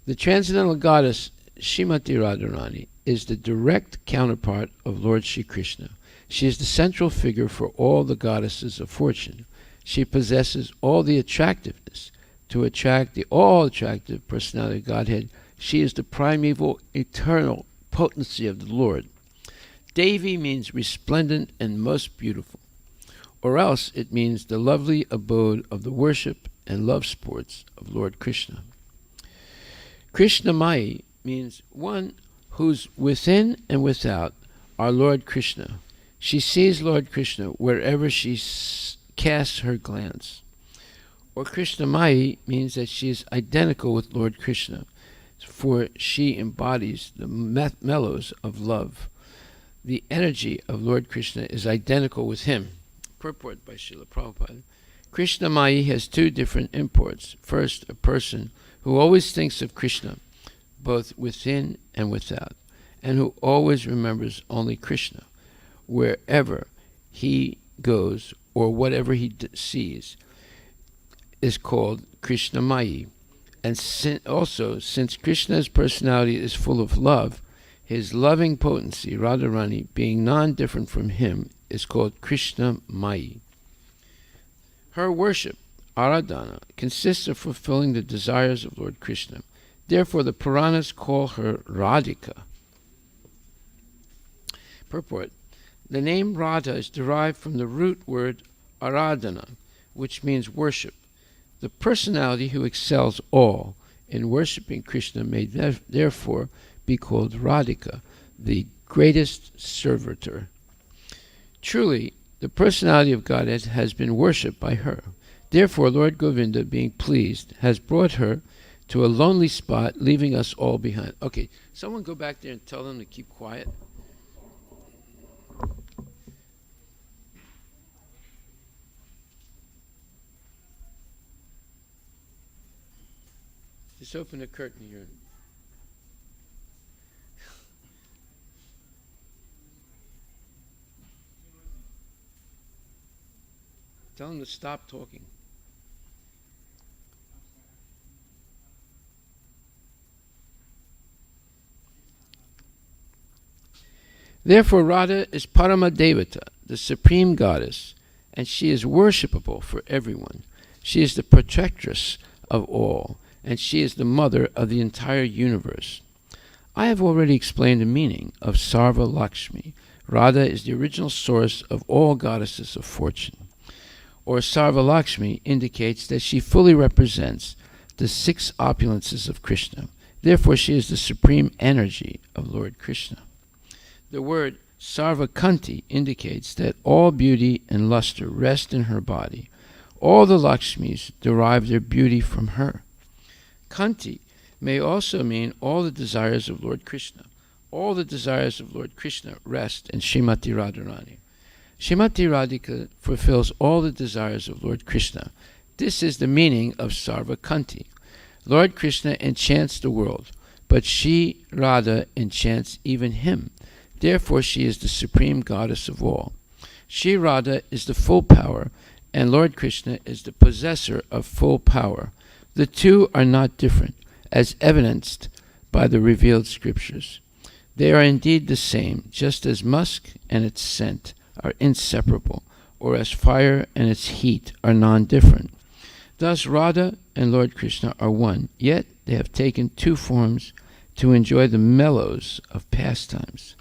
The transcendental goddess Srimati Radharani is the direct counterpart of Lord Shri Krishna. She is the central figure for all the goddesses of fortune. She possesses all the attractiveness to attract the all-attractive personality of Godhead. She is the primeval, eternal potency of the Lord. Devi means resplendent and most beautiful, or else it means the lovely abode of the worship and love sports of Lord Krishna. Krishnamai means one whose within and without are Lord Krishna. She sees Lord Krishna wherever she casts her glance. Or Krishnamai means that she is identical with Lord Krishna, for she embodies the mellows of love. The energy of Lord Krishna is identical with him. Purport by Srila Prabhupada. Krishnamai has two different imports. First, a person who always thinks of Krishna, both within and without, and who always remembers only Krishna, wherever he goes or whatever he sees, is called Krishnamai. And also, since Krishna's personality is full of love, his loving potency, Radharani, being non-different from him, is called Krishnamai. Her worship, Aradhana, consists of fulfilling the desires of Lord Krishna. Therefore, the Puranas call her Radhika. Purport. The name Radha is derived from the root word Aradhana, which means worship. The personality who excels all in worshipping Krishna may therefore be called Radhika, the greatest servitor. Truly, the personality of Godhead has been worshipped by her. Therefore, Lord Govinda, being pleased, has brought her to a lonely spot, leaving us all behind. Okay, someone go back there and tell them to keep quiet. Just open the curtain here. Tell them to stop talking. Therefore, Radha is Parama Devata, the supreme goddess, and she is worshipable for everyone. She is the protectress of all, and she is the mother of the entire universe. I have already explained the meaning of Sarva Lakshmi. Radha is the original source of all goddesses of fortune. Or Sarva Lakshmi indicates that she fully represents the six opulences of Krishna. Therefore, she is the supreme energy of Lord Krishna. The word Sarvakanti indicates that all beauty and luster rest in her body. All the Lakshmis derive their beauty from her. Kanti may also mean all the desires of Lord Krishna. All the desires of Lord Krishna rest in Srimati Radharani. Srimati Radhika fulfills all the desires of Lord Krishna. This is the meaning of Sarvakanti. Lord Krishna enchants the world, but she, Radha, enchants even him. Therefore, she is the supreme goddess of all. She, Radha, is the full power, and Lord Krishna is the possessor of full power. The two are not different, as evidenced by the revealed scriptures. They are indeed the same, just as musk and its scent are inseparable, or as fire and its heat are non-different. Thus Radha and Lord Krishna are one, yet they have taken two forms to enjoy the mellows of pastimes.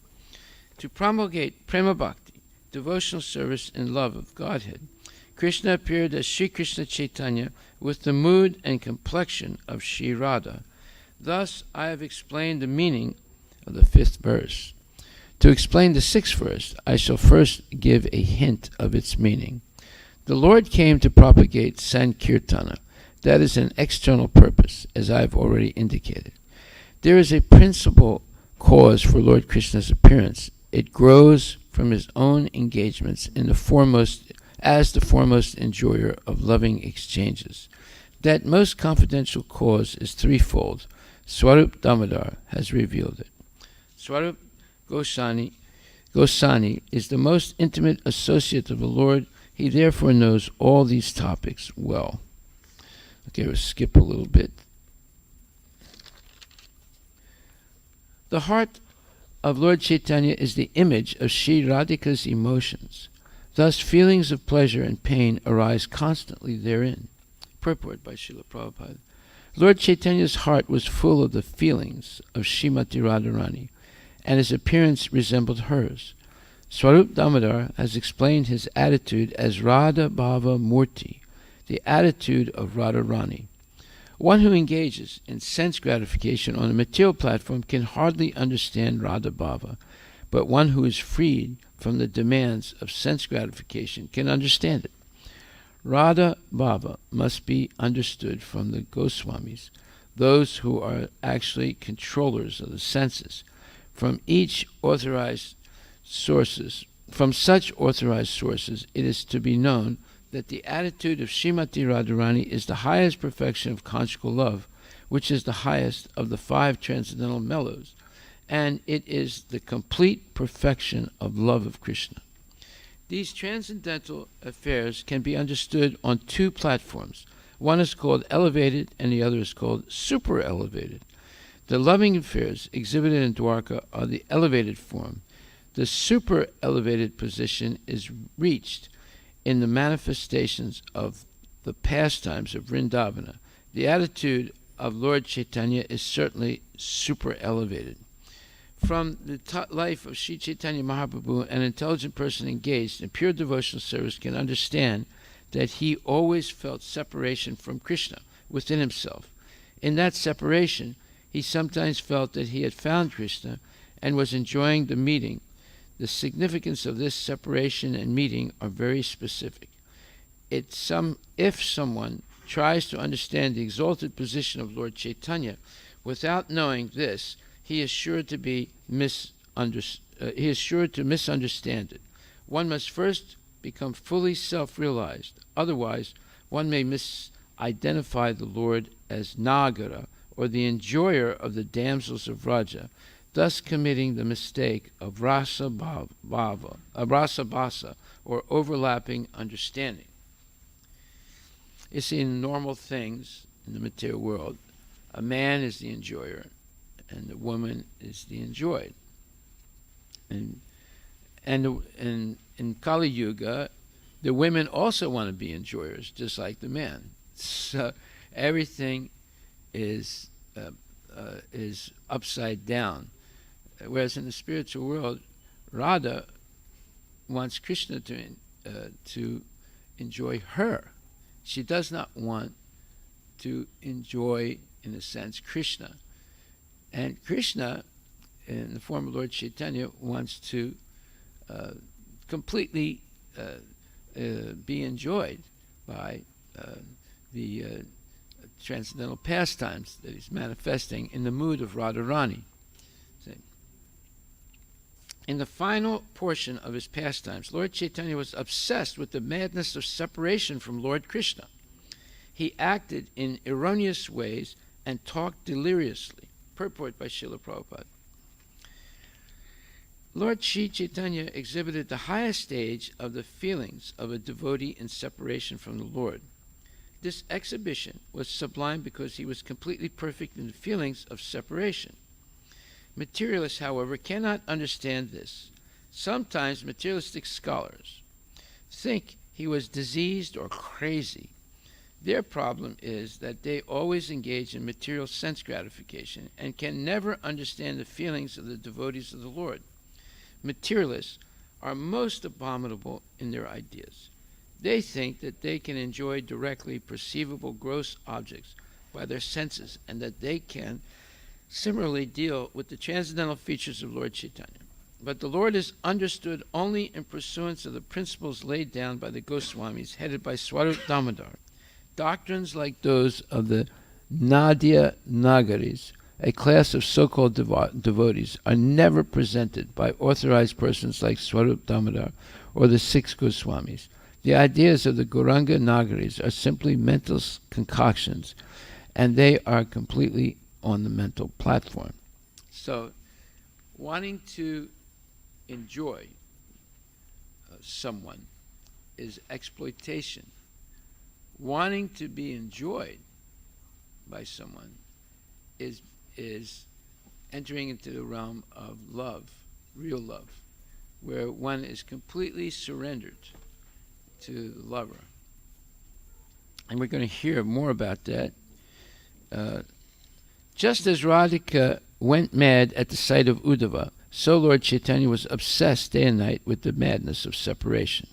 To promulgate prema bhakti, devotional service and love of Godhead, Krishna appeared as Sri Krishna Chaitanya with the mood and complexion of Sri Radha. Thus I have explained the meaning of the 5th verse. To explain the 6th verse, I shall first give a hint of its meaning. The Lord came to propagate Sankirtana. That is an external purpose, as I have already indicated. There is a principal cause for Lord Krishna's appearance. It grows from his own engagements as the foremost enjoyer of loving exchanges. That most confidential cause is threefold. Swarup Damodar has revealed it. Swarup Goswami is the most intimate associate of the Lord. He therefore knows all these topics well. Okay, we'll skip a little bit. The heart of Lord Chaitanya is the image of Sri Radhika's emotions. Thus, feelings of pleasure and pain arise constantly therein. Purport by Srila Prabhupada. Lord Chaitanya's heart was full of the feelings of Srimati Radharani, and his appearance resembled hers. Swarup Damodar has explained his attitude as Radha Bhava Murti, the attitude of Radharani. One who engages in sense gratification on a material platform can hardly understand Radha Bhava, but one who is freed from the demands of sense gratification can understand it. Radha Bhava must be understood from the Goswamis, those who are actually controllers of the senses. From such authorized sources, it is to be known that the attitude of Srimati Radharani is the highest perfection of conjugal love, which is the highest of the 5 transcendental mellows, and it is the complete perfection of love of Krishna. These transcendental affairs can be understood on 2 platforms. One is called elevated and the other is called super elevated. The loving affairs exhibited in Dwarka are the elevated form. The super elevated position is reached in the manifestations of the pastimes of Vrindavana. The attitude of Lord Chaitanya is certainly super elevated. From the life of Sri Chaitanya Mahaprabhu, an intelligent person engaged in pure devotional service can understand that he always felt separation from Krishna within himself. In that separation, he sometimes felt that he had found Krishna and was enjoying the meeting. The significance of this separation and meeting are very specific. If someone tries to understand the exalted position of Lord Chaitanya without knowing this, he is sure to misunderstand it. One must first become fully self-realized. Otherwise, one may misidentify the Lord as Nagara, or the enjoyer of the damsels of Raja, thus committing the mistake of rasa bhasa, or overlapping understanding. You see, in normal things in the material world, a man is the enjoyer, and the woman is the enjoyed. And in Kali Yuga, the women also want to be enjoyers, just like the man. So everything is upside down. Whereas in the spiritual world, Radha wants Krishna to enjoy her. She does not want to enjoy, in a sense, Krishna. And Krishna, in the form of Lord Chaitanya, wants to completely be enjoyed by the transcendental pastimes that he's manifesting in the mood of Radharani. In the final portion of his pastimes, Lord Chaitanya was obsessed with the madness of separation from Lord Krishna. He acted in erroneous ways and talked deliriously. Purport by Srila Prabhupada. Lord Sri Chaitanya exhibited the highest stage of the feelings of a devotee in separation from the Lord. This exhibition was sublime because he was completely perfect in the feelings of separation. Materialists, however, cannot understand this. Sometimes materialistic scholars think he was diseased or crazy. Their problem is that they always engage in material sense gratification and can never understand the feelings of the devotees of the Lord. Materialists are most abominable in their ideas. They think that they can enjoy directly perceivable gross objects by their senses and that they can similarly deal with the transcendental features of Lord Chaitanya. But the Lord is understood only in pursuance of the principles laid down by the Goswamis, headed by Swarup Damodar. Doctrines like those of the Nadia Nagaris a class of so-called devotees, are never presented by authorized persons like Swarup Damodar or the six Goswamis. The ideas of the Gauranga Nagaris are simply mental concoctions, and they are completely on the mental platform. So, wanting to enjoy someone is exploitation. Wanting to be enjoyed by someone is entering into the realm of love, real love, where one is completely surrendered to the lover. And we're going to hear more about that. Just as Radhika went mad at the sight of Uddhava, so Lord Chaitanya was obsessed day and night with the madness of separation.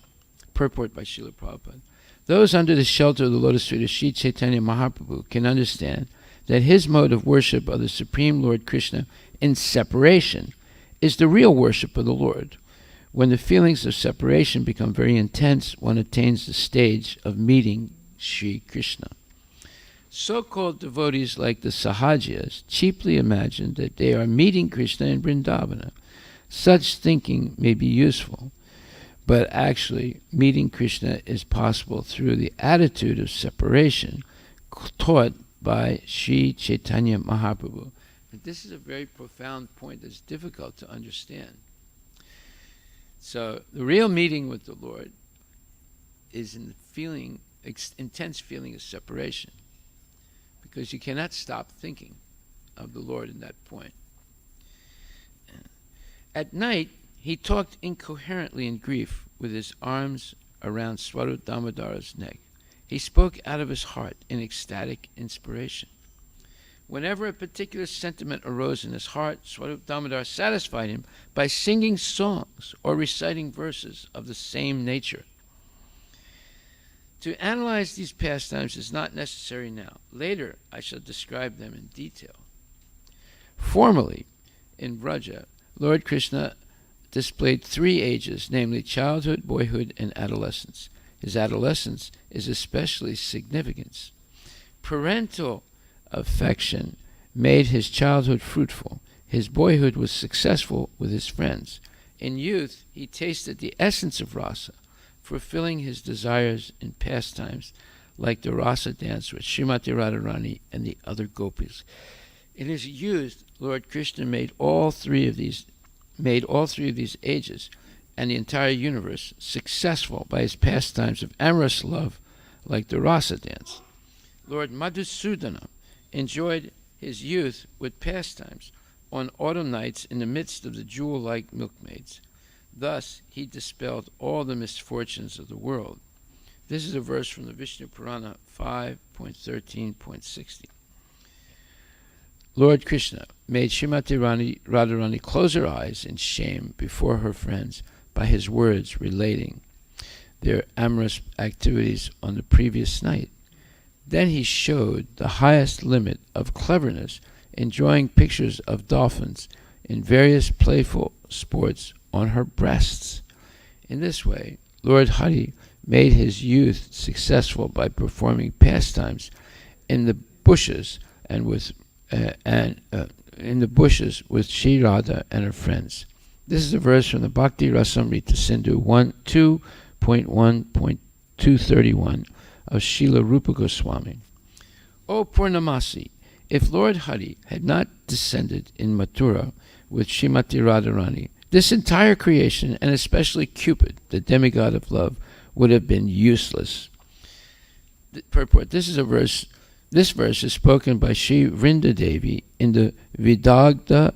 Purport by Srila Prabhupada. Those under the shelter of the lotus feet of Sri Chaitanya Mahaprabhu can understand that his mode of worship of the Supreme Lord Krishna in separation is the real worship of the Lord. When the feelings of separation become very intense, one attains the stage of meeting Sri Krishna. So-called devotees like the Sahajias cheaply imagine that they are meeting Krishna in Vrindavana. Such thinking may be useful, but actually meeting Krishna is possible through the attitude of separation taught by Sri Chaitanya Mahaprabhu. And this is a very profound point that's difficult to understand. So the real meeting with the Lord is in the feeling, intense feeling of separation, because you cannot stop thinking of the Lord in that point. At night, he talked incoherently in grief with his arms around Swarup Damodar's neck. He spoke out of his heart in ecstatic inspiration. Whenever a particular sentiment arose in his heart, Swarup Damodar satisfied him by singing songs or reciting verses of the same nature. To analyze these pastimes is not necessary now. Later, I shall describe them in detail. Formerly, in Vraja, Lord Krishna displayed three ages, namely childhood, boyhood, and adolescence. His adolescence is especially significant. Parental affection made his childhood fruitful. His boyhood was successful with his friends. In youth, he tasted the essence of rasa, fulfilling his desires in pastimes like the rasa dance with Srimati Radharani and the other gopis. In his youth, Lord Krishna made all three of these ages and the entire universe successful by his pastimes of amorous love like the rasa dance. Lord Madhusudana enjoyed his youth with pastimes on autumn nights in the midst of the jewel-like milkmaids. Thus he dispelled all the misfortunes of the world. This is a verse from the Vishnu Purana 5.13.60. Lord Krishna made Srimati Radharani close her eyes in shame before her friends by his words relating their amorous activities on the previous night. Then he showed the highest limit of cleverness in drawing pictures of dolphins in various playful sports on her breasts. In this way, Lord Hari made his youth successful by performing pastimes in the bushes with Sri Radha and her friends. This is a verse from the Bhakti Rasamrita Sindhu 2.1.231 of Srila Rupa Goswami. O Purnamasi, if Lord Hari had not descended in Mathura with Srimati Radharani, this entire creation, and especially Cupid, the demigod of love, would have been useless. Purport. This verse is spoken by Sri Vrinda Devi in the Vidagdha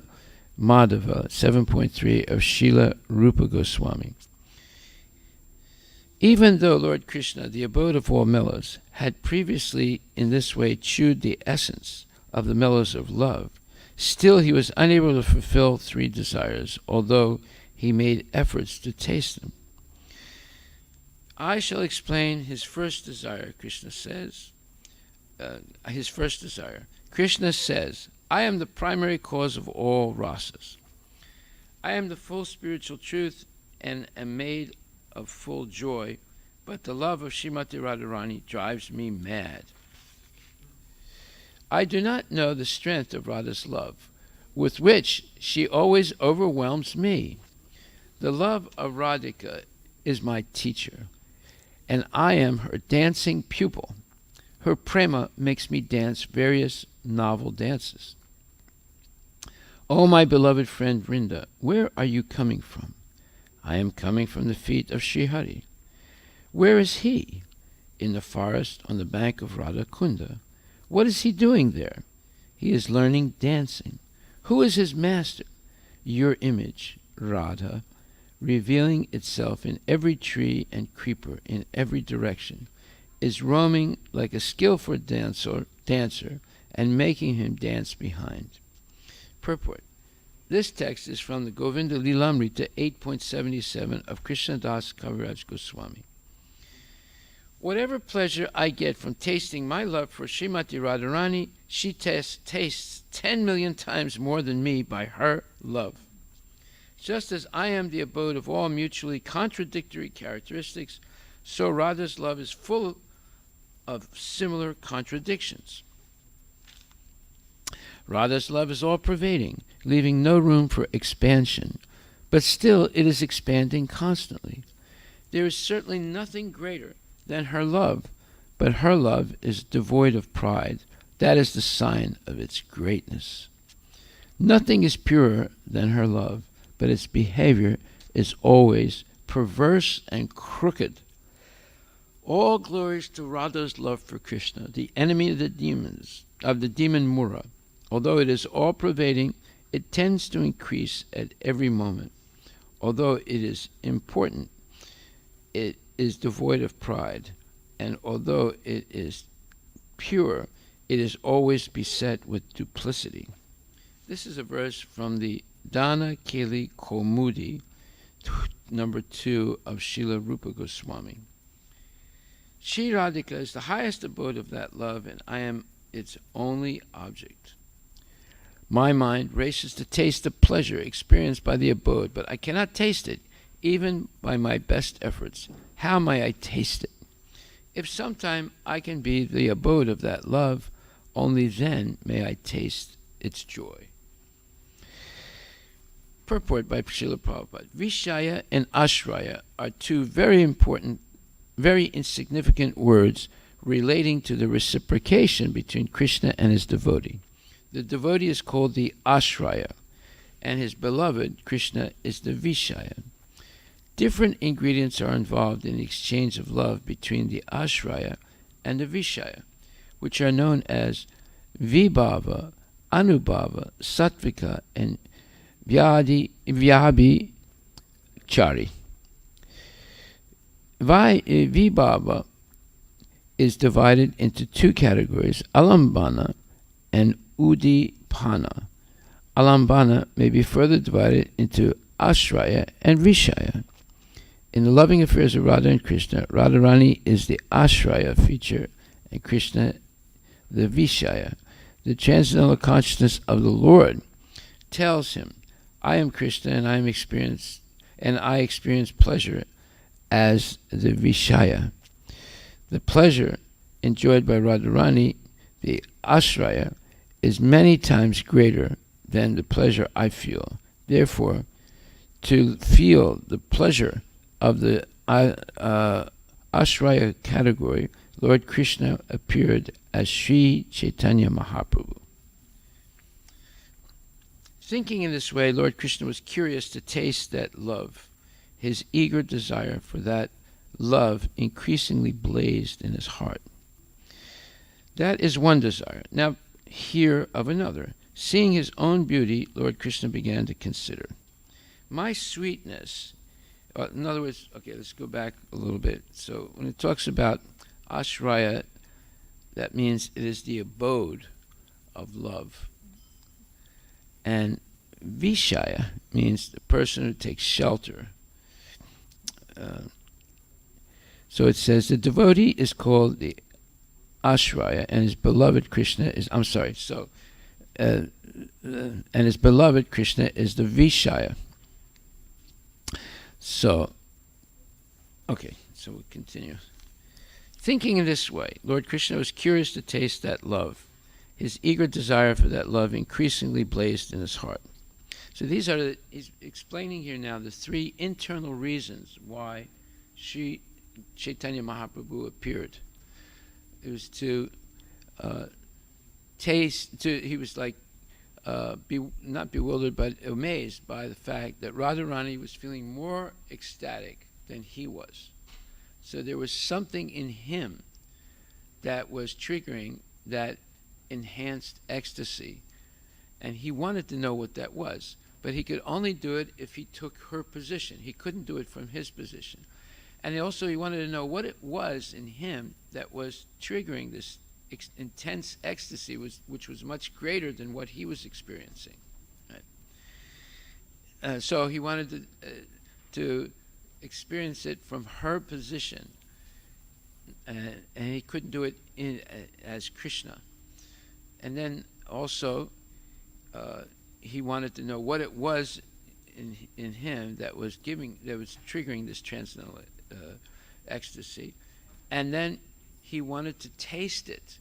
Madhava 7.3 of Srila Rupa Goswami. Even though Lord Krishna, the abode of all mellows, had previously in this way chewed the essence of the mellows of love, still he was unable to fulfill three desires, although he made efforts to taste them. I shall explain his first desire, Krishna says. Krishna says, I am the primary cause of all rasas. I am the full spiritual truth and am made of full joy, but the love of Srimati Radharani drives me mad. I do not know the strength of Radha's love, with which she always overwhelms me. The love of Radhika is my teacher, and I am her dancing pupil. Her prema makes me dance various novel dances. O my beloved friend Vrinda, where are you coming from? I am coming from the feet of Sri Hari. Where is he? In the forest on the bank of Radha Kunda. What is he doing there? He is learning dancing. Who is his master? Your image, Radha, revealing itself in every tree and creeper in every direction, is roaming like a skillful dancer and making him dance behind. Purport. This text is from the Govinda Lilamrita 8.77 of Krishnadas Kaviraj Goswami. Whatever pleasure I get from tasting my love for Srimati Radharani, she tastes 10 million times more than me by her love. Just as I am the abode of all mutually contradictory characteristics, so Radha's love is full of similar contradictions. Radha's love is all-pervading, leaving no room for expansion, but still it is expanding constantly. There is certainly nothing greater than her love, but her love is devoid of pride. That is the sign of its greatness. Nothing is purer than her love, but its behavior is always perverse and crooked. All glories to Radha's love for Krishna, the enemy of the demons, of the demon Mura. Although it is all-pervading, it tends to increase at every moment. Although it is important, it is devoid of pride, and although it is pure, it is always beset with duplicity. This is a verse from the Dana Keli Kaumudi, number 2 of Srila Rupa Goswami. Shri Radhika is the highest abode of that love, and I am its only object. My mind races to taste the pleasure experienced by the abode, but I cannot taste it, even by my best efforts. How may I taste it? If sometime I can be the abode of that love, only then may I taste its joy. Purport by Srila Prabhupada. Vishaya and Ashraya are two very important, very insignificant words relating to the reciprocation between Krishna and his devotee. The devotee is called the Ashraya, and his beloved, Krishna, is the Vishaya. Different ingredients are involved in the exchange of love between the Ashraya and the Vishaya, which are known as Vibhava, Anubhava, Sattvika, and Vyabhichari. Vibhava is divided into two categories, Alambana and Udipana. Alambana may be further divided into Ashraya and Vishaya. In the loving affairs of Radha and Krishna, Radharani is the Ashraya feature and Krishna the Vishaya. The transcendental consciousness of the Lord tells him, I am Krishna and I experience pleasure as the Vishaya. The pleasure enjoyed by Radharani, the Ashraya, is many times greater than the pleasure I feel. Therefore, to feel the pleasure of the Ashraya category, Lord Krishna appeared as Sri Chaitanya Mahaprabhu. Thinking in this way, Lord Krishna was curious to taste that love. His eager desire for that love increasingly blazed in his heart. That is one desire. Now, hear of another. Seeing his own beauty, Lord Krishna began to consider. My sweetness, in other words, okay, let's go back a little bit. So when it talks about Ashraya, that means it is the abode of love. And Vishaya means the person who takes shelter. So it says the devotee is called the Ashraya, and his beloved Krishna is, and his beloved Krishna is the Vishaya. So, okay, so we'll continue. Thinking in this way, Lord Krishna was curious to taste that love. his eager desire for that love increasingly blazed in his heart. So he's explaining here now the three internal reasons why Chaitanya Mahaprabhu appeared. It was to he was like not bewildered but amazed by the fact that Radharani was feeling more ecstatic than he was. So there was something in him that was triggering that enhanced ecstasy, and he wanted to know what that was, but he could only do it if he took her position. He couldn't do it from his position. And he wanted to know what it was in him that was triggering this intense ecstasy, which was much greater than what he was experiencing. Right? So he wanted to experience it from her position, and he couldn't do it as Krishna. And then also he wanted to know what it was in him that was triggering this transcendental ecstasy, and then he wanted to taste it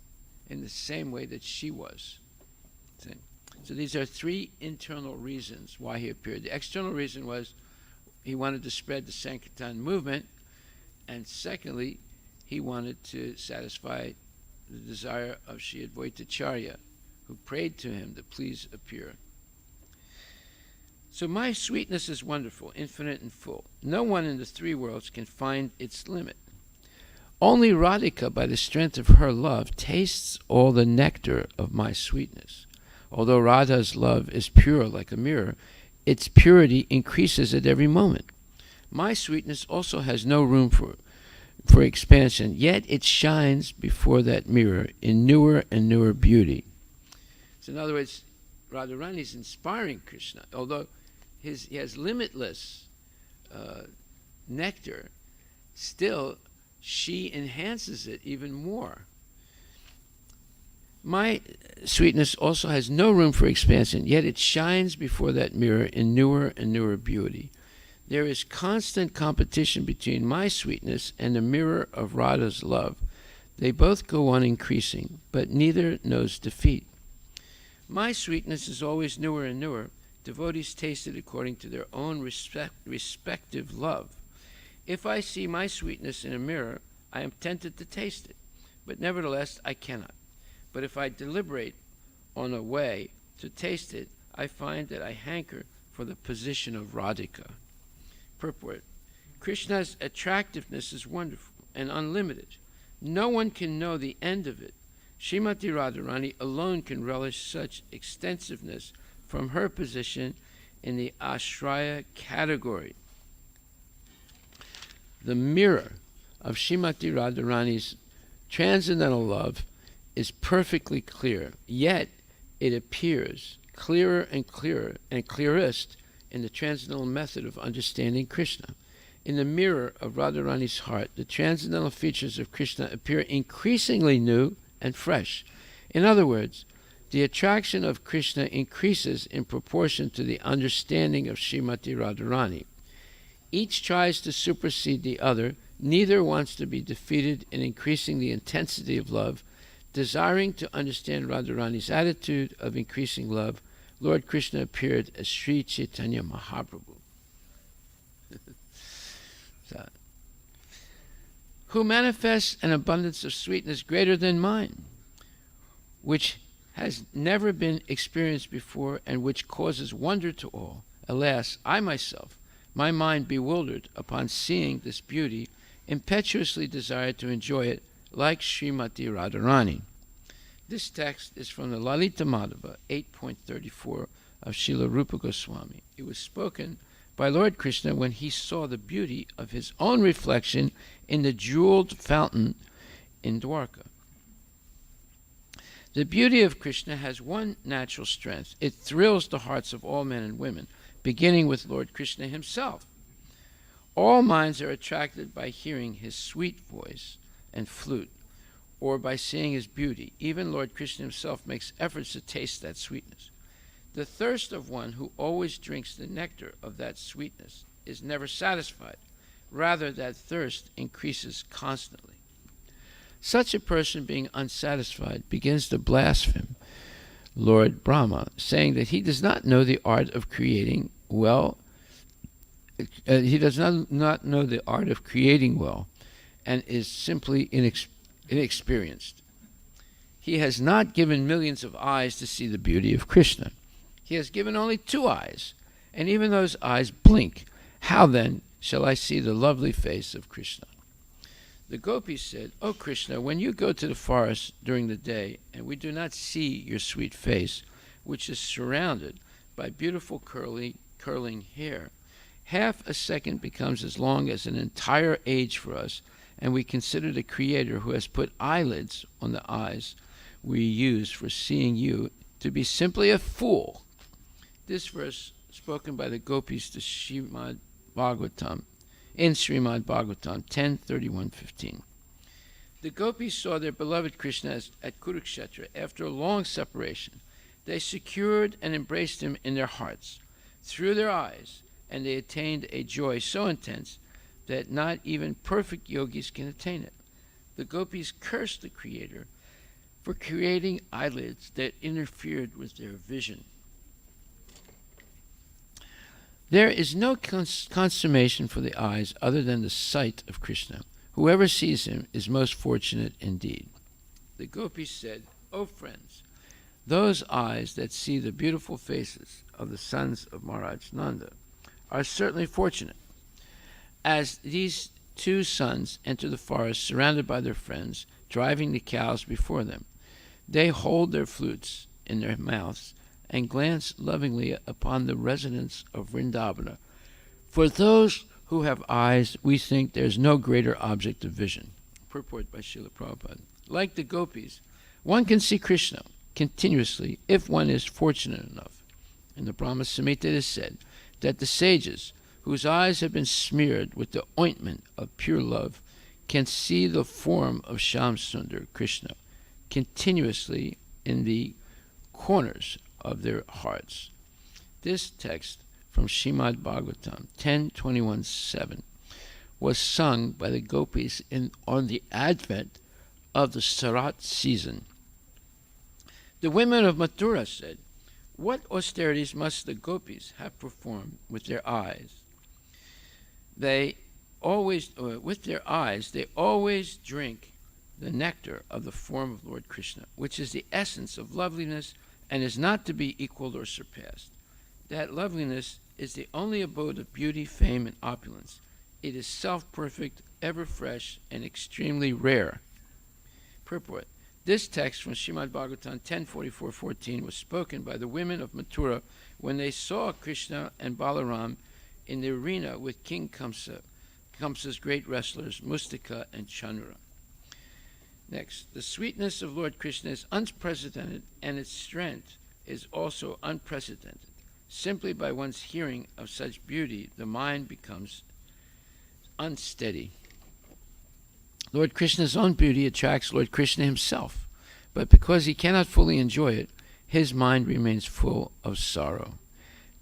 in the same way that she was. So these are three internal reasons why he appeared. The external reason was he wanted to spread the Sankirtan movement, and secondly, he wanted to satisfy the desire of Sri Advaitacharya, who prayed to him to please appear. So my sweetness is wonderful, infinite and full. No one in the three worlds can find its limit. Only Radhika, by the strength of her love, tastes all the nectar of my sweetness. Although Radha's love is pure like a mirror, its purity increases at every moment. My sweetness also has no room for expansion, yet it shines before that mirror in newer and newer beauty. So in other words, Radharani is inspiring Krishna, although he has limitless nectar, still she enhances it even more. My sweetness also has no room for expansion, yet it shines before that mirror in newer and newer beauty. There is constant competition between my sweetness and the mirror of Radha's love. They both go on increasing, but neither knows defeat. My sweetness is always newer and newer. Devotees taste it according to their own respective love. If I see my sweetness in a mirror, I am tempted to taste it, but nevertheless I cannot. But if I deliberate on a way to taste it, I find that I hanker for the position of Radhika. Purport: Krishna's attractiveness is wonderful and unlimited. No one can know the end of it. Srimati Radharani alone can relish such extensiveness from her position in the Ashraya category. The mirror of Srimati Radharani's transcendental love is perfectly clear, yet it appears clearer and clearer and clearest in the transcendental method of understanding Krishna. In the mirror of Radharani's heart, the transcendental features of Krishna appear increasingly new and fresh. In other words, the attraction of Krishna increases in proportion to the understanding of Srimati Radharani. Each tries to supersede the other. Neither wants to be defeated in increasing the intensity of love. Desiring to understand Radharani's attitude of increasing love, Lord Krishna appeared as Sri Chaitanya Mahaprabhu, who manifests an abundance of sweetness greater than mine, which has never been experienced before and which causes wonder to all. Alas, I myself, my mind bewildered upon seeing this beauty, impetuously desired to enjoy it like Srimati Radharani. This text is from the Lalita Madhava 8.34 of Srila Rupa Goswami. It was spoken by Lord Krishna when he saw the beauty of his own reflection in the jeweled fountain in Dwarka. The beauty of Krishna has one natural strength. It thrills the hearts of all men and women, beginning with Lord Krishna himself. All minds are attracted by hearing his sweet voice and flute, or by seeing his beauty. Even Lord Krishna himself makes efforts to taste that sweetness. The thirst of one who always drinks the nectar of that sweetness is never satisfied. Rather, that thirst increases constantly. Such a person, being unsatisfied, begins to blaspheme Lord Brahma, saying that he does not know the art of creating well. He does not know the art of creating well, and is simply inexperienced. He has not given millions of eyes to see the beauty of Krishna. He has given only 2 eyes, and even those eyes blink. How then shall I see the lovely face of Krishna? The gopis said, O Krishna, when you go to the forest during the day, and we do not see your sweet face, which is surrounded by beautiful curling hair, half a second becomes as long as an entire age for us, and we consider the Creator, who has put eyelids on the eyes we use for seeing you, to be simply a fool. This verse, spoken by the gopis to Srimad Bhagavatam, in Srimad Bhagavatam 10:31-15. The gopis saw their beloved Krishna at Kurukshetra. After a long separation, they secured and embraced him in their hearts, through their eyes, and they attained a joy so intense that not even perfect yogis can attain it. The gopis cursed the Creator for creating eyelids that interfered with their vision. There is no consummation for the eyes other than the sight of Krishna. Whoever sees him is most fortunate indeed. The gopis said, O friends, those eyes that see the beautiful faces of the sons of Maharaj Nanda are certainly fortunate. As these 2 sons enter the forest surrounded by their friends, driving the cows before them, they hold their flutes in their mouths and glance lovingly upon the residents of Vrindavana. For those who have eyes, we think there is no greater object of vision. Purport by Srila Prabhupada. Like the gopis, one can see Krishna continuously if one is fortunate enough. In the Brahma Samhita it is said that the sages, whose eyes have been smeared with the ointment of pure love, can see the form of Shamsundar Krishna continuously in the corners of their hearts. This text from Srimad Bhagavatam 10:21-7 was sung by the gopis on the advent of the Sarat season. The women of Mathura said, what austerities must the gopis have performed with their eyes? With their eyes, they always drink the nectar of the form of Lord Krishna, which is the essence of loveliness and is not to be equaled or surpassed. That loveliness is the only abode of beauty, fame, and opulence. It is self-perfect, ever fresh, and extremely rare. Purport. This text from Srimad Bhagavatam 10:44-14 was spoken by the women of Mathura when they saw Krishna and Balaram in the arena with King Kamsa's great wrestlers, Mustika and Chanura. Next, the sweetness of Lord Krishna is unprecedented, and its strength is also unprecedented. Simply by one's hearing of such beauty, the mind becomes unsteady. Lord Krishna's own beauty attracts Lord Krishna himself, but because he cannot fully enjoy it, his mind remains full of sorrow.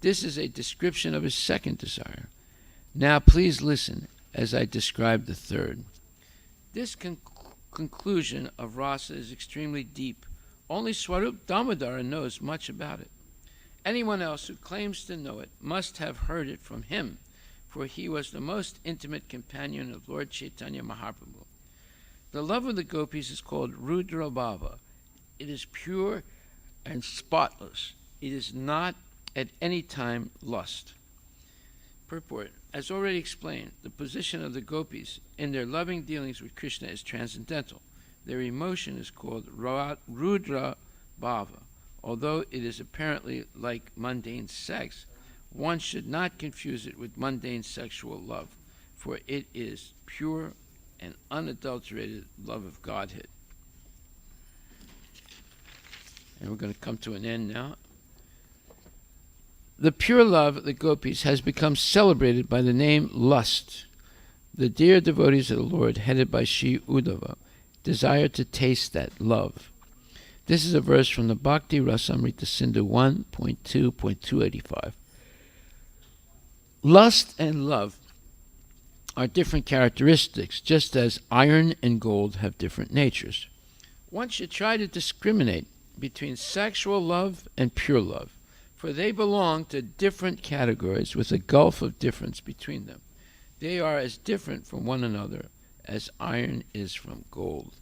This is a description of his second desire. Now please listen as I describe the third. This conclusion of rasa is extremely deep. Only Swarup Damodara knows much about it. Anyone else who claims to know it must have heard it from him, for he was the most intimate companion of Lord Chaitanya Mahaprabhu. The love of the gopis is called Rudra Bhava. It is pure and spotless. It is not at any time lust. Purport. As already explained, the position of the gopis in their loving dealings with Krishna is transcendental. Their emotion is called Rudra Bhava. Although it is apparently like mundane sex, one should not confuse it with mundane sexual love, for it is pure and unadulterated love of Godhead. And we're going to come to an end now. The pure love of the gopis has become celebrated by the name lust. The dear devotees of the Lord, headed by Sri Uddhava, desire to taste that love. This is a verse from the Bhakti Rasamrita Sindhu 1.2.285. Lust and love are different characteristics, just as iron and gold have different natures. One should try to discriminate between sexual love and pure love, for they belong to different categories with a gulf of difference between them. They are as different from one another as iron is from gold.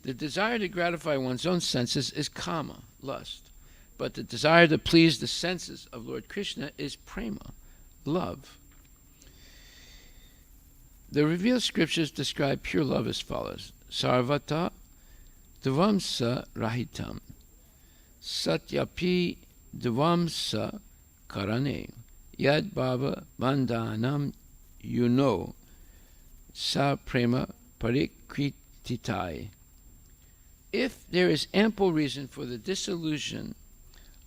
The desire to gratify one's own senses is kama, lust, but the desire to please the senses of Lord Krishna is prema, love. The revealed scriptures describe pure love as follows: Sarvata Dvamsa Rahitam Satyapi Dvamsa Karane Yad Bhava Bandhanam Yuno Sa Prema Parikrititai. If there is ample reason for the dissolution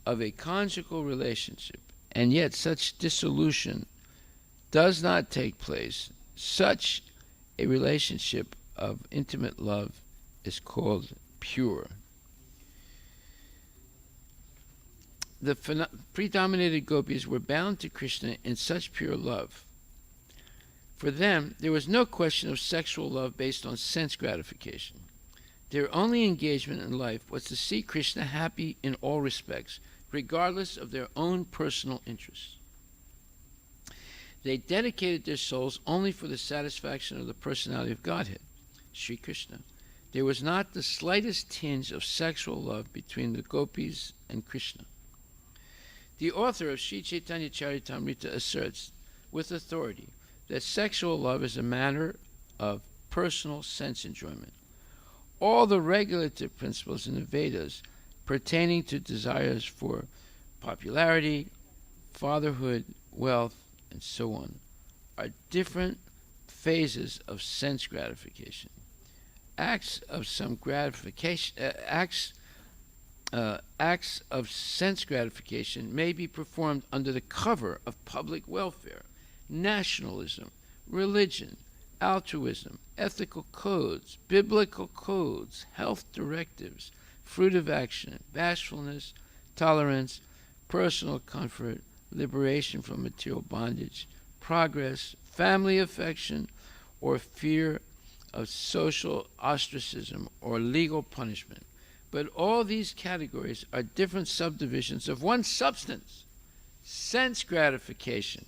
of a conjugal relationship, and yet such dissolution does not take place, such a relationship of intimate love is called pure. The predominated gopis were bound to Krishna in such pure love. For them, there was no question of sexual love based on sense gratification. Their only engagement in life was to see Krishna happy in all respects, regardless of their own personal interests. They dedicated their souls only for the satisfaction of the personality of Godhead, Sri Krishna. There was not the slightest tinge of sexual love between the gopis and Krishna. The author of Sri Chaitanya Charitamrita asserts with authority that sexual love is a matter of personal sense enjoyment. All the regulative principles in the Vedas pertaining to desires for popularity, fatherhood, wealth, and so on are different phases of sense gratification. Acts of sense gratification may be performed under the cover of public welfare, nationalism, religion, altruism, ethical codes, biblical codes, health directives, fruit of action, bashfulness, tolerance, personal comfort, liberation from material bondage, progress, family affection, or fear of social ostracism or legal punishment. But all these categories are different subdivisions of one substance, sense gratification.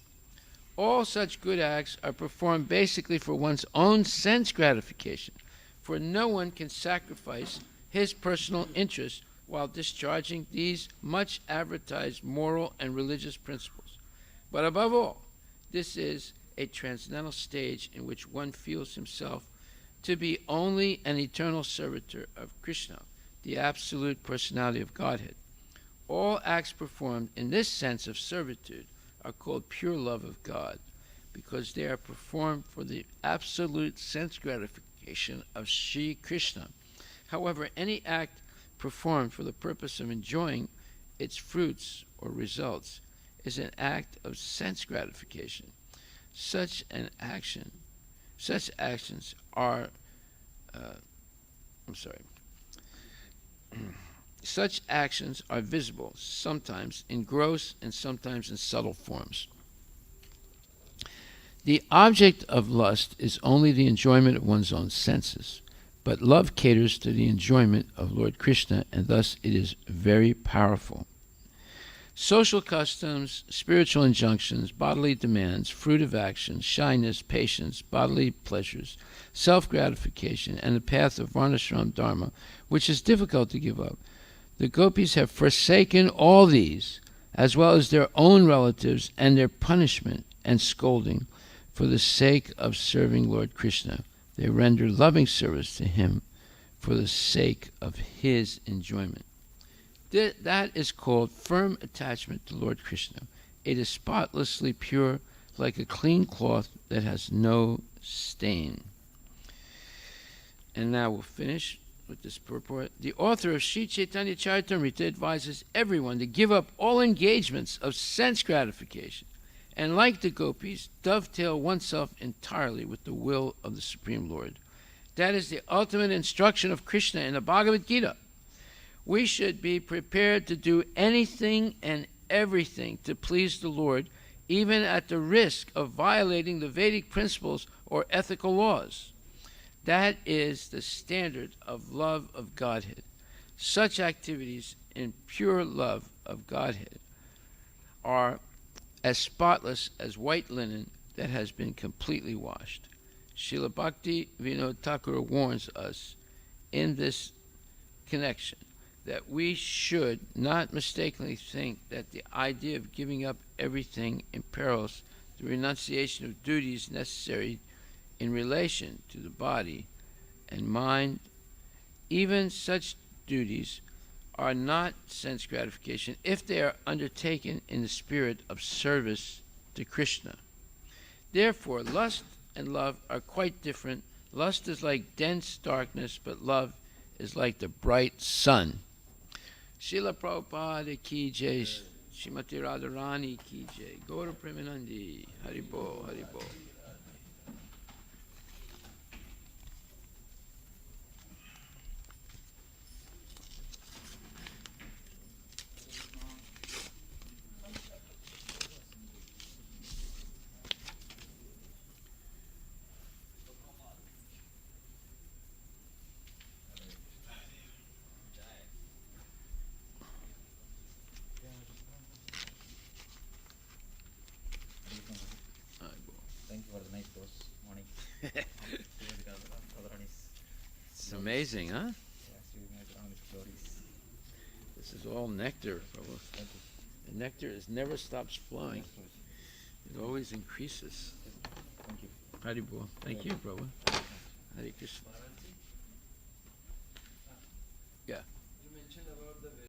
All such good acts are performed basically for one's own sense gratification, for no one can sacrifice his personal interests while discharging these much advertised moral and religious principles. But above all, this is a transcendental stage in which one feels himself to be only an eternal servitor of Krishna, the absolute personality of Godhead. All acts performed in this sense of servitude are called pure love of God, because they are performed for the absolute sense gratification of Sri Krishna. However, any act performed for the purpose of enjoying its fruits or results is an act of sense gratification. Such actions are such actions are visible, sometimes in gross and sometimes in subtle forms. The object of lust is only the enjoyment of one's own senses, but love caters to the enjoyment of Lord Krishna, and thus it is very powerful. Social customs, spiritual injunctions, bodily demands, fruit of action, shyness, patience, bodily pleasures, self-gratification, and the path of Varnashram Dharma, which is difficult to give up. The gopis have forsaken all these, as well as their own relatives and their punishment and scolding, for the sake of serving Lord Krishna. They render loving service to him for the sake of his enjoyment. That is called firm attachment to Lord Krishna. It is spotlessly pure, like a clean cloth that has no stain. And now we'll finish with this purport. The author of Sri Chaitanya Charitamrita advises everyone to give up all engagements of sense gratification, and like the gopis, dovetail oneself entirely with the will of the Supreme Lord. That is the ultimate instruction of Krishna in the Bhagavad Gita. We should be prepared to do anything and everything to please the Lord even at the risk of violating the Vedic principles or ethical laws. That is the standard of love of Godhead. Such activities in pure love of Godhead are as spotless as white linen that has been completely washed. Srila Bhakti Vinod Thakur warns us in this connection that we should not mistakenly think that the idea of giving up everything imperils the renunciation of duties necessary in relation to the body and mind. Even such duties are not sense gratification if they are undertaken in the spirit of service to Krishna. Therefore, lust and love are quite different. Lust is like dense darkness, but love is like the bright sun. Srila Prabhupada ki jai, Srimati Radharani ki jai, Gaura Premanandi, Haribo, Haribo. Thank you for the nice dose morning. It's amazing, huh? Yes, you made around with stories. This is all nectar, Prabhu. Thank you. The nectar never stops flowing. It always increases. Thank you. Haribo. Thank you, Prabhu. Hare Krishna.